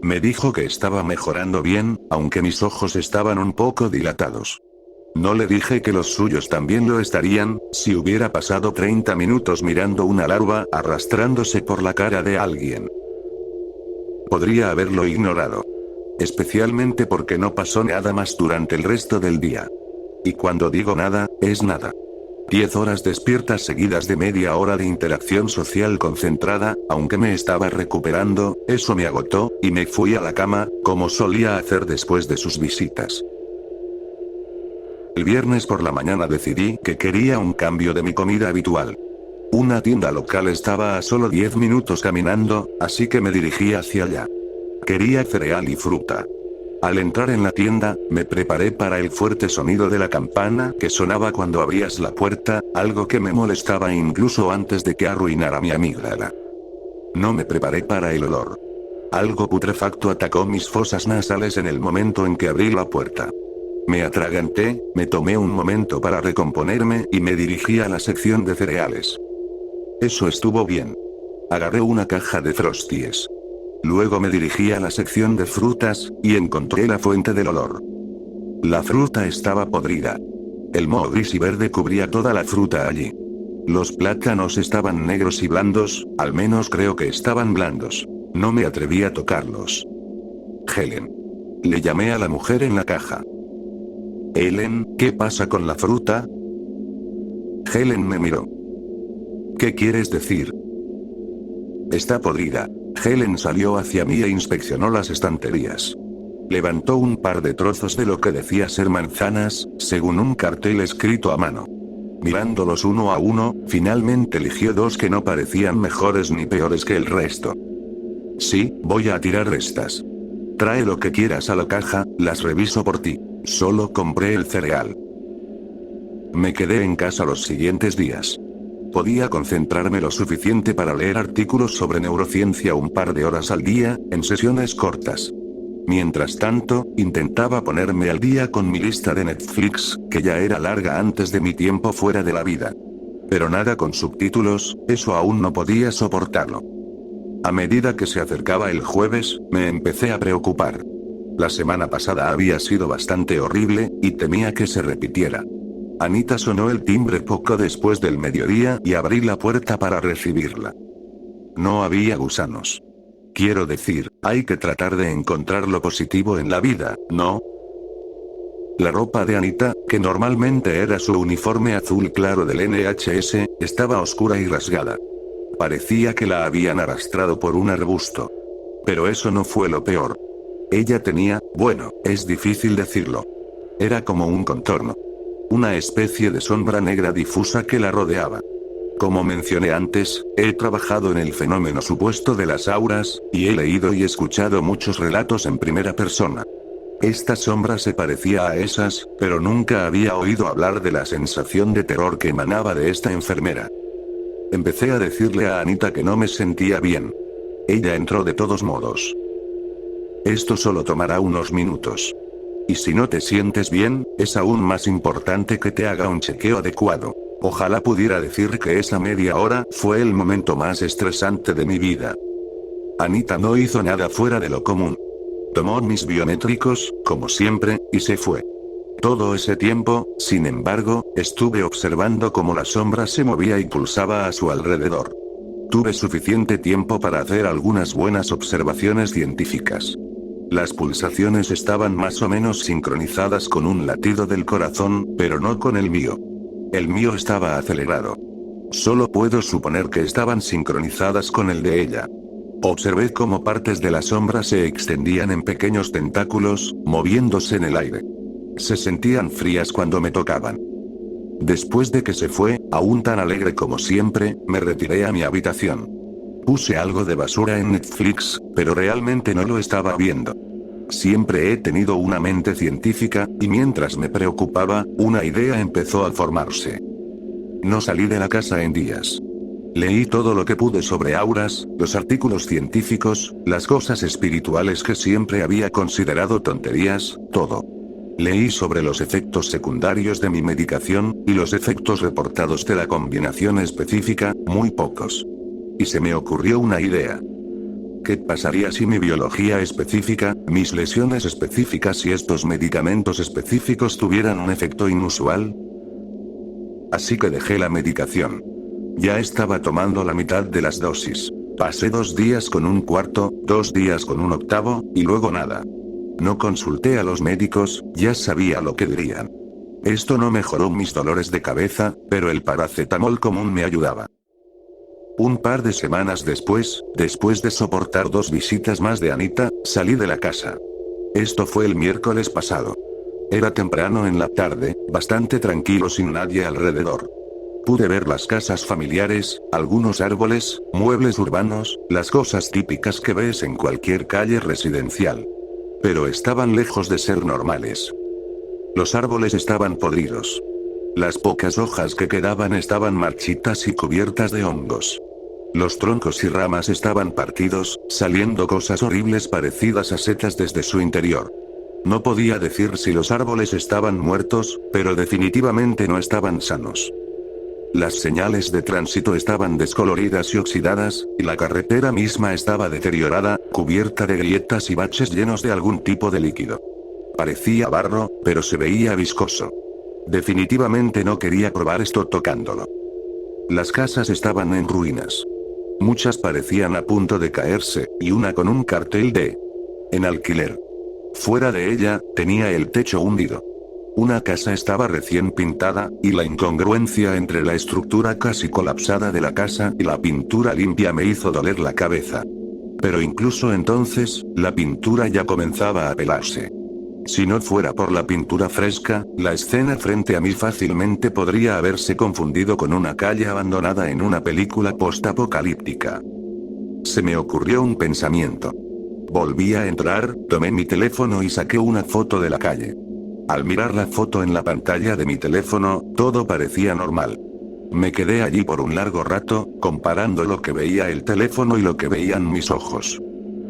Me dijo que estaba mejorando bien, aunque mis ojos estaban un poco dilatados. No le dije que los suyos también lo estarían, si hubiera pasado 30 minutos mirando una larva arrastrándose por la cara de alguien. Podría haberlo ignorado. Especialmente porque no pasó nada más durante el resto del día. Y cuando digo nada, es nada. 10 horas despiertas seguidas de media hora de interacción social concentrada, aunque me estaba recuperando, eso me agotó, y me fui a la cama, como solía hacer después de sus visitas. El viernes por la mañana decidí que quería un cambio de mi comida habitual. Una tienda local estaba a solo 10 minutos caminando, así que me dirigí hacia allá. Quería cereal y fruta. Al entrar en la tienda, me preparé para el fuerte sonido de la campana que sonaba cuando abrías la puerta, algo que me molestaba incluso antes de que arruinara mi amígdala. No me preparé para el olor. Algo putrefacto atacó mis fosas nasales en el momento en que abrí la puerta. Me atraganté, me tomé un momento para recomponerme y me dirigí a la sección de cereales. Eso estuvo bien. Agarré una caja de Frosties. Luego me dirigí a la sección de frutas, y encontré la fuente del olor. La fruta estaba podrida. El moho gris y verde cubría toda la fruta allí. Los plátanos estaban negros y blandos, al menos creo que estaban blandos. No me atreví a tocarlos. Helen. Le llamé a la mujer en la caja. Helen, ¿qué pasa con la fruta? Helen me miró. ¿Qué quieres decir? Está podrida. Helen salió hacia mí e inspeccionó las estanterías. Levantó un par de trozos de lo que decía ser manzanas, según un cartel escrito a mano. Mirándolos uno a uno, finalmente eligió 2 que no parecían mejores ni peores que el resto. Sí, voy a tirar estas. Trae lo que quieras a la caja, las reviso por ti. Solo compré el cereal. Me quedé en casa los siguientes días. Podía concentrarme lo suficiente para leer artículos sobre neurociencia un par de horas al día, en sesiones cortas. Mientras tanto, intentaba ponerme al día con mi lista de Netflix, que ya era larga antes de mi tiempo fuera de la vida. Pero nada con subtítulos, eso aún no podía soportarlo. A medida que se acercaba el jueves, me empecé a preocupar. La semana pasada había sido bastante horrible, y temía que se repitiera. Anita sonó el timbre poco después del mediodía y abrí la puerta para recibirla. No había gusanos. Quiero decir, hay que tratar de encontrar lo positivo en la vida, ¿no? La ropa de Anita, que normalmente era su uniforme azul claro del NHS, estaba oscura y rasgada. Parecía que la habían arrastrado por un arbusto. Pero eso no fue lo peor. Ella tenía, bueno, es difícil decirlo. Era como un contorno. Una especie de sombra negra difusa que la rodeaba. Como mencioné antes, he trabajado en el fenómeno supuesto de las auras, y he leído y escuchado muchos relatos en primera persona. Esta sombra se parecía a esas, pero nunca había oído hablar de la sensación de terror que emanaba de esta enfermera. Empecé a decirle a Anita que no me sentía bien. Ella entró de todos modos. Esto solo tomará unos minutos. Y si no te sientes bien, es aún más importante que te haga un chequeo adecuado. Ojalá pudiera decir que esa media hora fue el momento más estresante de mi vida. Anita no hizo nada fuera de lo común. Tomó mis biométricos, como siempre, y se fue. Todo ese tiempo, sin embargo, estuve observando cómo la sombra se movía y pulsaba a su alrededor. Tuve suficiente tiempo para hacer algunas buenas observaciones científicas. Las pulsaciones estaban más o menos sincronizadas con un latido del corazón, pero no con el mío. El mío estaba acelerado. Solo puedo suponer que estaban sincronizadas con el de ella. Observé cómo partes de la sombra se extendían en pequeños tentáculos, moviéndose en el aire. Se sentían frías cuando me tocaban. Después de que se fue, aún tan alegre como siempre, me retiré a mi habitación. Puse algo de basura en Netflix, pero realmente no lo estaba viendo. Siempre he tenido una mente científica, y mientras me preocupaba, una idea empezó a formarse. No salí de la casa en días. Leí todo lo que pude sobre auras, los artículos científicos, las cosas espirituales que siempre había considerado tonterías, todo. Leí sobre los efectos secundarios de mi medicación, y los efectos reportados de la combinación específica, muy pocos. Y se me ocurrió una idea. ¿Qué pasaría si mi biología específica, mis lesiones específicas y estos medicamentos específicos tuvieran un efecto inusual? Así que dejé la medicación. Ya estaba tomando la mitad de las dosis. Pasé 2 días con un cuarto, 2 días con un octavo, y luego nada. No consulté a los médicos, ya sabía lo que dirían. Esto no mejoró mis dolores de cabeza, pero el paracetamol común me ayudaba. Un par de semanas después de soportar 2 visitas más de Anita, salí de la casa. Esto fue el miércoles pasado. Era temprano en la tarde, bastante tranquilo sin nadie alrededor. Pude ver las casas familiares, algunos árboles, muebles urbanos, las cosas típicas que ves en cualquier calle residencial. Pero estaban lejos de ser normales. Los árboles estaban podridos. Las pocas hojas que quedaban estaban marchitas y cubiertas de hongos. Los troncos y ramas estaban partidos, saliendo cosas horribles parecidas a setas desde su interior. No podía decir si los árboles estaban muertos, pero definitivamente no estaban sanos. Las señales de tránsito estaban descoloridas y oxidadas, y la carretera misma estaba deteriorada, cubierta de grietas y baches llenos de algún tipo de líquido. Parecía barro, pero se veía viscoso. Definitivamente no quería probar esto tocándolo. Las casas estaban en ruinas. Muchas parecían a punto de caerse, y una con un cartel de en alquiler. Fuera de ella, tenía el techo hundido. Una casa estaba recién pintada, y la incongruencia entre la estructura casi colapsada de la casa y la pintura limpia me hizo doler la cabeza. Pero incluso entonces, la pintura ya comenzaba a pelarse. Si no fuera por la pintura fresca, la escena frente a mí fácilmente podría haberse confundido con una calle abandonada en una película postapocalíptica. Se me ocurrió un pensamiento. Volví a entrar, tomé mi teléfono y saqué una foto de la calle. Al mirar la foto en la pantalla de mi teléfono, todo parecía normal. Me quedé allí por un largo rato, comparando lo que veía el teléfono y lo que veían mis ojos.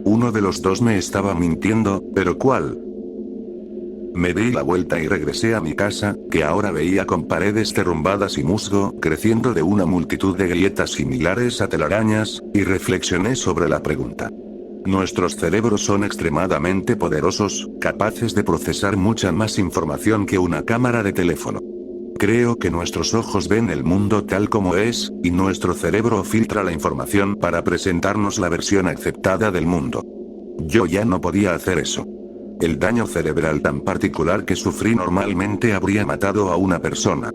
Uno de los dos me estaba mintiendo, pero ¿cuál? Me di la vuelta y regresé a mi casa, que ahora veía con paredes derrumbadas y musgo, creciendo de una multitud de grietas similares a telarañas, y reflexioné sobre la pregunta. Nuestros cerebros son extremadamente poderosos, capaces de procesar mucha más información que una cámara de teléfono. Creo que nuestros ojos ven el mundo tal como es, y nuestro cerebro filtra la información para presentarnos la versión aceptada del mundo. Yo ya no podía hacer eso. El daño cerebral tan particular que sufrí normalmente habría matado a una persona.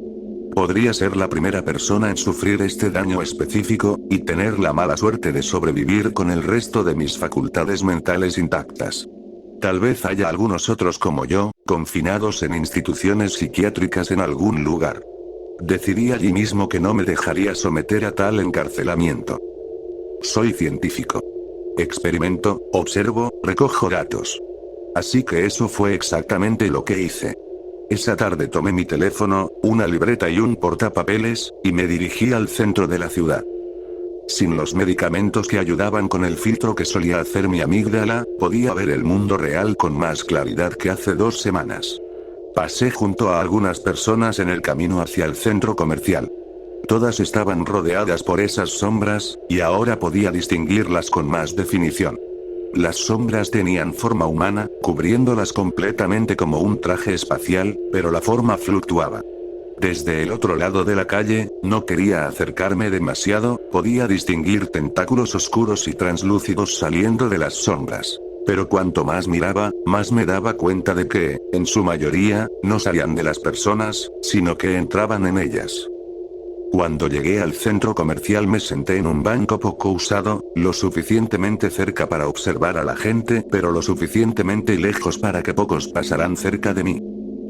Podría ser la primera persona en sufrir este daño específico, y tener la mala suerte de sobrevivir con el resto de mis facultades mentales intactas. Tal vez haya algunos otros como yo, confinados en instituciones psiquiátricas en algún lugar. Decidí allí mismo que no me dejaría someter a tal encarcelamiento. Soy científico. Experimento, observo, recojo datos. Así que eso fue exactamente lo que hice. Esa tarde tomé mi teléfono, una libreta y un portapapeles, y me dirigí al centro de la ciudad. Sin los medicamentos que ayudaban con el filtro que solía hacer mi amígdala, podía ver el mundo real con más claridad que hace 2 semanas. Pasé junto a algunas personas en el camino hacia el centro comercial. Todas estaban rodeadas por esas sombras, y ahora podía distinguirlas con más definición. Las sombras tenían forma humana, cubriéndolas completamente como un traje espacial, pero la forma fluctuaba. Desde el otro lado de la calle, no quería acercarme demasiado, podía distinguir tentáculos oscuros y translúcidos saliendo de las sombras. Pero cuanto más miraba, más me daba cuenta de que, en su mayoría, no salían de las personas, sino que entraban en ellas. Cuando llegué al centro comercial me senté en un banco poco usado, lo suficientemente cerca para observar a la gente, pero lo suficientemente lejos para que pocos pasaran cerca de mí.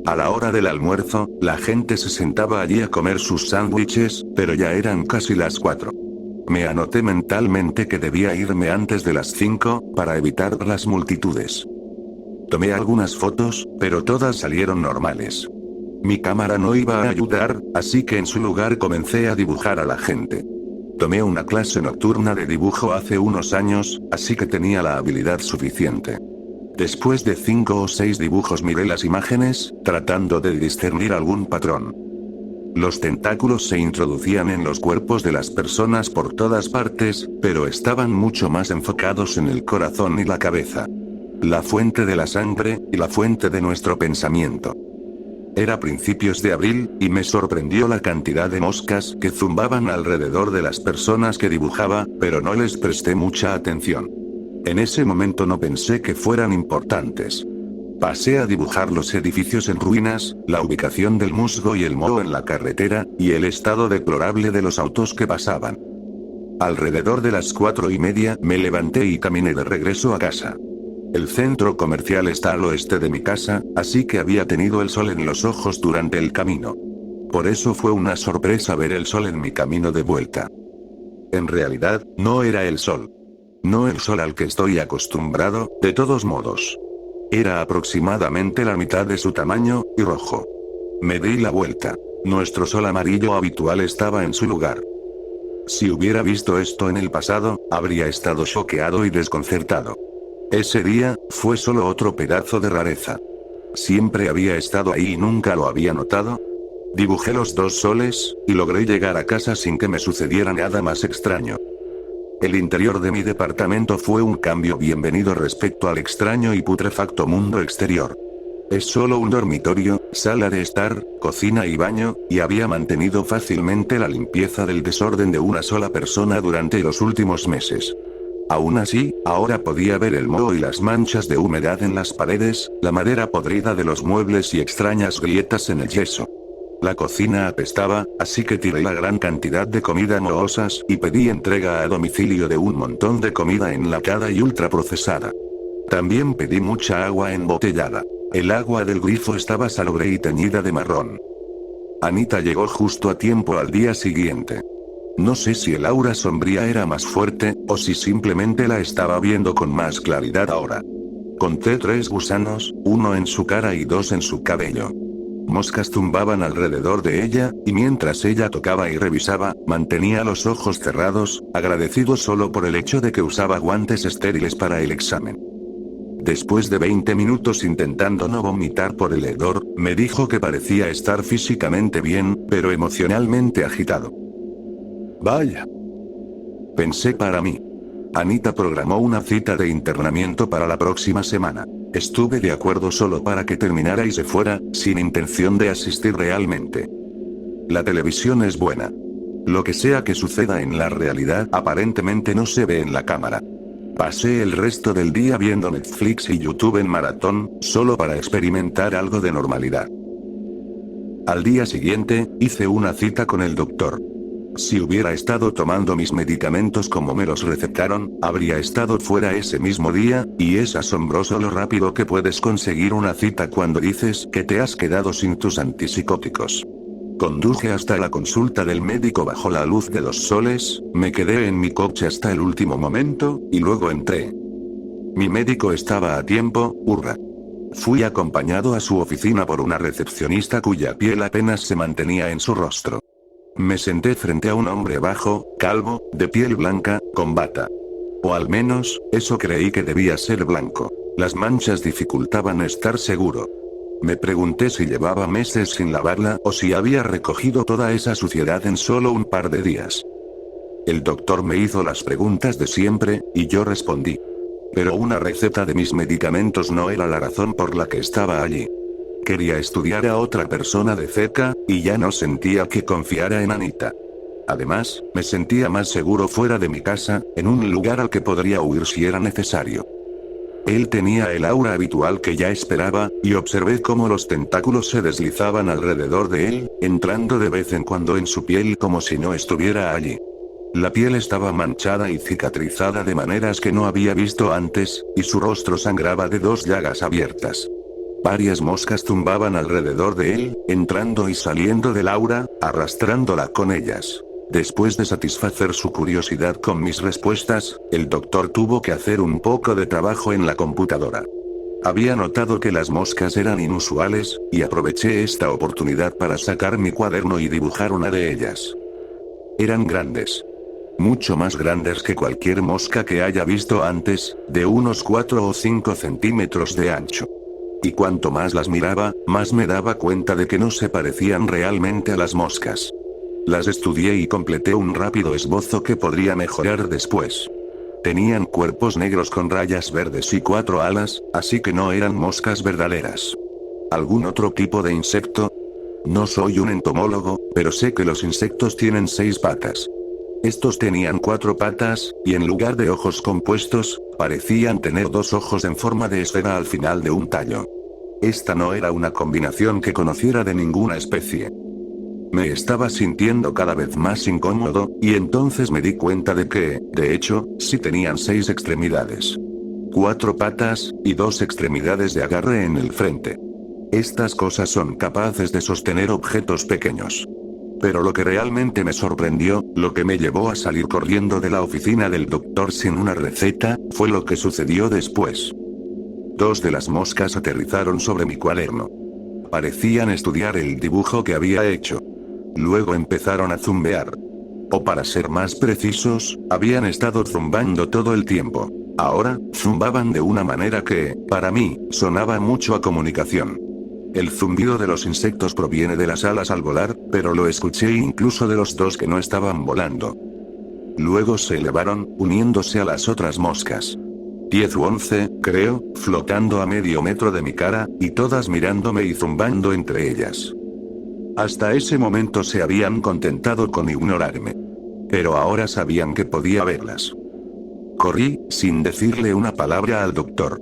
A la hora del almuerzo, la gente se sentaba allí a comer sus sándwiches, pero ya eran casi las 4. Me anoté mentalmente que debía irme antes de las 5, para evitar las multitudes. Tomé algunas fotos, pero todas salieron normales. Mi cámara no iba a ayudar, así que en su lugar comencé a dibujar a la gente. Tomé una clase nocturna de dibujo hace unos años, así que tenía la habilidad suficiente. Después de 5 o 6 dibujos miré las imágenes, tratando de discernir algún patrón. Los tentáculos se introducían en los cuerpos de las personas por todas partes, pero estaban mucho más enfocados en el corazón y la cabeza. La fuente de la sangre, y la fuente de nuestro pensamiento. Era principios de abril, y me sorprendió la cantidad de moscas que zumbaban alrededor de las personas que dibujaba, pero no les presté mucha atención. En ese momento no pensé que fueran importantes. Pasé a dibujar los edificios en ruinas, la ubicación del musgo y el moho en la carretera, y el estado deplorable de los autos que pasaban. Alrededor de las 4:30 me levanté y caminé de regreso a casa. El centro comercial está al oeste de mi casa, así que había tenido el sol en los ojos durante el camino. Por eso fue una sorpresa ver el sol en mi camino de vuelta. En realidad, no era el sol. No el sol al que estoy acostumbrado, de todos modos. Era aproximadamente la mitad de su tamaño, y rojo. Me di la vuelta. Nuestro sol amarillo habitual estaba en su lugar. Si hubiera visto esto en el pasado, habría estado choqueado y desconcertado. Ese día, fue solo otro pedazo de rareza. ¿Siempre había estado ahí y nunca lo había notado? Dibujé los 2 soles, y logré llegar a casa sin que me sucediera nada más extraño. El interior de mi departamento fue un cambio bienvenido respecto al extraño y putrefacto mundo exterior. Es solo un dormitorio, sala de estar, cocina y baño, y había mantenido fácilmente la limpieza del desorden de una sola persona durante los últimos meses. Aún así, ahora podía ver el moho y las manchas de humedad en las paredes, la madera podrida de los muebles y extrañas grietas en el yeso. La cocina apestaba, así que tiré la gran cantidad de comida mohosas y pedí entrega a domicilio de un montón de comida enlatada y ultraprocesada. También pedí mucha agua embotellada. El agua del grifo estaba salobre y teñida de marrón. Anita llegó justo a tiempo al día siguiente. No sé si el aura sombría era más fuerte, o si simplemente la estaba viendo con más claridad ahora. Conté 3 gusanos, 1 en su cara y 2 en su cabello. Moscas zumbaban alrededor de ella, y mientras ella tocaba y revisaba, mantenía los ojos cerrados, agradecido solo por el hecho de que usaba guantes estériles para el examen. Después de 20 minutos intentando no vomitar por el hedor, me dijo que parecía estar físicamente bien, pero emocionalmente agitado. Vaya. Pensé para mí. Anita programó una cita de internamiento para la próxima semana. Estuve de acuerdo solo para que terminara y se fuera, sin intención de asistir realmente. La televisión es buena. Lo que sea que suceda en la realidad aparentemente no se ve en la cámara. Pasé el resto del día viendo Netflix y YouTube en maratón, solo para experimentar algo de normalidad. Al día siguiente, hice una cita con el doctor. Si hubiera estado tomando mis medicamentos como me los recetaron, habría estado fuera ese mismo día, y es asombroso lo rápido que puedes conseguir una cita cuando dices que te has quedado sin tus antipsicóticos. Conduje hasta la consulta del médico bajo la luz de 2 soles, me quedé en mi coche hasta el último momento, y luego entré. Mi médico estaba a tiempo, hurra. Fui acompañado a su oficina por una recepcionista cuya piel apenas se mantenía en su rostro. Me senté frente a un hombre bajo, calvo, de piel blanca, con bata. O al menos, eso creí que debía ser blanco. Las manchas dificultaban estar seguro. Me pregunté si llevaba meses sin lavarla o si había recogido toda esa suciedad en solo un par de días. El doctor me hizo las preguntas de siempre, y yo respondí. Pero una receta de mis medicamentos no era la razón por la que estaba allí. Quería estudiar a otra persona de cerca, y ya no sentía que confiara en Anita. Además, me sentía más seguro fuera de mi casa, en un lugar al que podría huir si era necesario. Él tenía el aura habitual que ya esperaba, y observé cómo los tentáculos se deslizaban alrededor de él, entrando de vez en cuando en su piel como si no estuviera allí. La piel estaba manchada y cicatrizada de maneras que no había visto antes, y su rostro sangraba de 2 llagas abiertas. Varias moscas zumbaban alrededor de él, entrando y saliendo del aura, arrastrándola con ellas. Después de satisfacer su curiosidad con mis respuestas, el doctor tuvo que hacer un poco de trabajo en la computadora. Había notado que las moscas eran inusuales, y aproveché esta oportunidad para sacar mi cuaderno y dibujar una de ellas. Eran grandes. Mucho más grandes que cualquier mosca que haya visto antes, de unos 4 o 5 centímetros de ancho. Y cuanto más las miraba, más me daba cuenta de que no se parecían realmente a las moscas. Las estudié y completé un rápido esbozo que podría mejorar después. Tenían cuerpos negros con rayas verdes y 4 alas, así que no eran moscas verdaderas. ¿Algún otro tipo de insecto? No soy un entomólogo, pero sé que los insectos tienen 6 patas. Estos tenían 4 patas, y en lugar de ojos compuestos, parecían tener 2 ojos en forma de esfera al final de un tallo. Esta no era una combinación que conociera de ninguna especie. Me estaba sintiendo cada vez más incómodo, y entonces me di cuenta de que, de hecho, sí tenían 6 extremidades. 4 patas, y 2 extremidades de agarre en el frente. Estas cosas son capaces de sostener objetos pequeños. Pero lo que realmente me sorprendió, lo que me llevó a salir corriendo de la oficina del doctor sin una receta, fue lo que sucedió después. 2 de las moscas aterrizaron sobre mi cuaderno. Parecían estudiar el dibujo que había hecho. Luego empezaron a zumbear. O para ser más precisos, habían estado zumbando todo el tiempo. Ahora, zumbaban de una manera que, para mí, sonaba mucho a comunicación. El zumbido de los insectos proviene de las alas al volar, pero lo escuché incluso de los 2 que no estaban volando. Luego se elevaron, uniéndose a las otras moscas. 10 u 11, creo, flotando a medio metro de mi cara, y todas mirándome y zumbando entre ellas. Hasta ese momento se habían contentado con ignorarme. Pero ahora sabían que podía verlas. Corrí, sin decirle una palabra al doctor.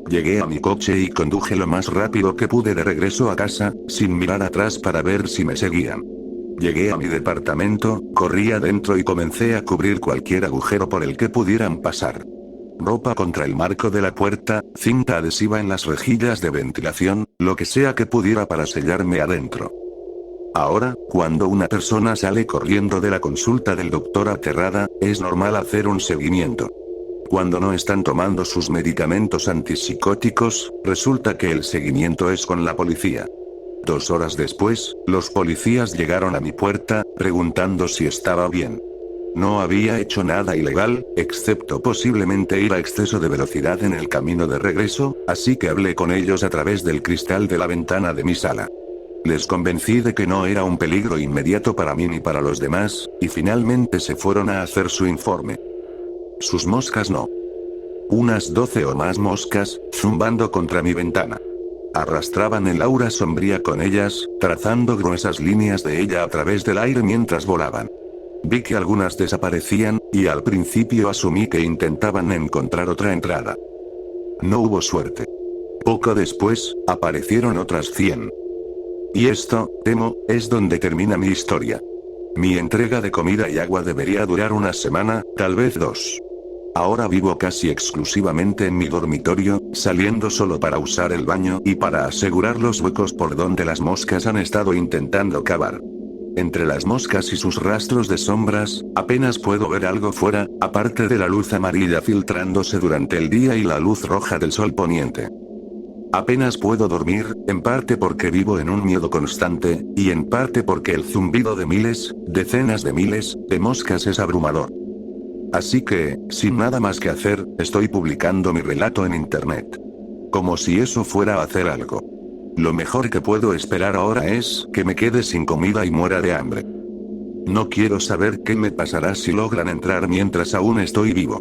Llegué a mi coche y conduje lo más rápido que pude de regreso a casa, sin mirar atrás para ver si me seguían. Llegué a mi departamento, corrí adentro y comencé a cubrir cualquier agujero por el que pudieran pasar. Ropa contra el marco de la puerta, cinta adhesiva en las rejillas de ventilación, lo que sea que pudiera para sellarme adentro. Ahora, cuando una persona sale corriendo de la consulta del doctor aterrada, es normal hacer un seguimiento. Cuando no están tomando sus medicamentos antipsicóticos, resulta que el seguimiento es con la policía. 2 horas después, los policías llegaron a mi puerta, preguntando si estaba bien. No había hecho nada ilegal, excepto posiblemente ir a exceso de velocidad en el camino de regreso, así que hablé con ellos a través del cristal de la ventana de mi sala. Les convencí de que no era un peligro inmediato para mí ni para los demás, y finalmente se fueron a hacer su informe. Sus moscas no. Unas 12 o más moscas, zumbando contra mi ventana. Arrastraban el aura sombría con ellas, trazando gruesas líneas de ella a través del aire mientras volaban. Vi que algunas desaparecían, y al principio asumí que intentaban encontrar otra entrada. No hubo suerte. Poco después, aparecieron otras 100. Y esto, temo, es donde termina mi historia. Mi entrega de comida y agua debería durar una semana, tal vez 2. Ahora vivo casi exclusivamente en mi dormitorio, saliendo solo para usar el baño y para asegurar los huecos por donde las moscas han estado intentando cavar. Entre las moscas y sus rastros de sombras, apenas puedo ver algo fuera, aparte de la luz amarilla filtrándose durante el día y la luz roja del sol poniente. Apenas puedo dormir, en parte porque vivo en un miedo constante, y en parte porque el zumbido de miles, decenas de miles, de moscas es abrumador. Así que, sin nada más que hacer, estoy publicando mi relato en internet. Como si eso fuera a hacer algo. Lo mejor que puedo esperar ahora es que me quede sin comida y muera de hambre. No quiero saber qué me pasará si logran entrar mientras aún estoy vivo.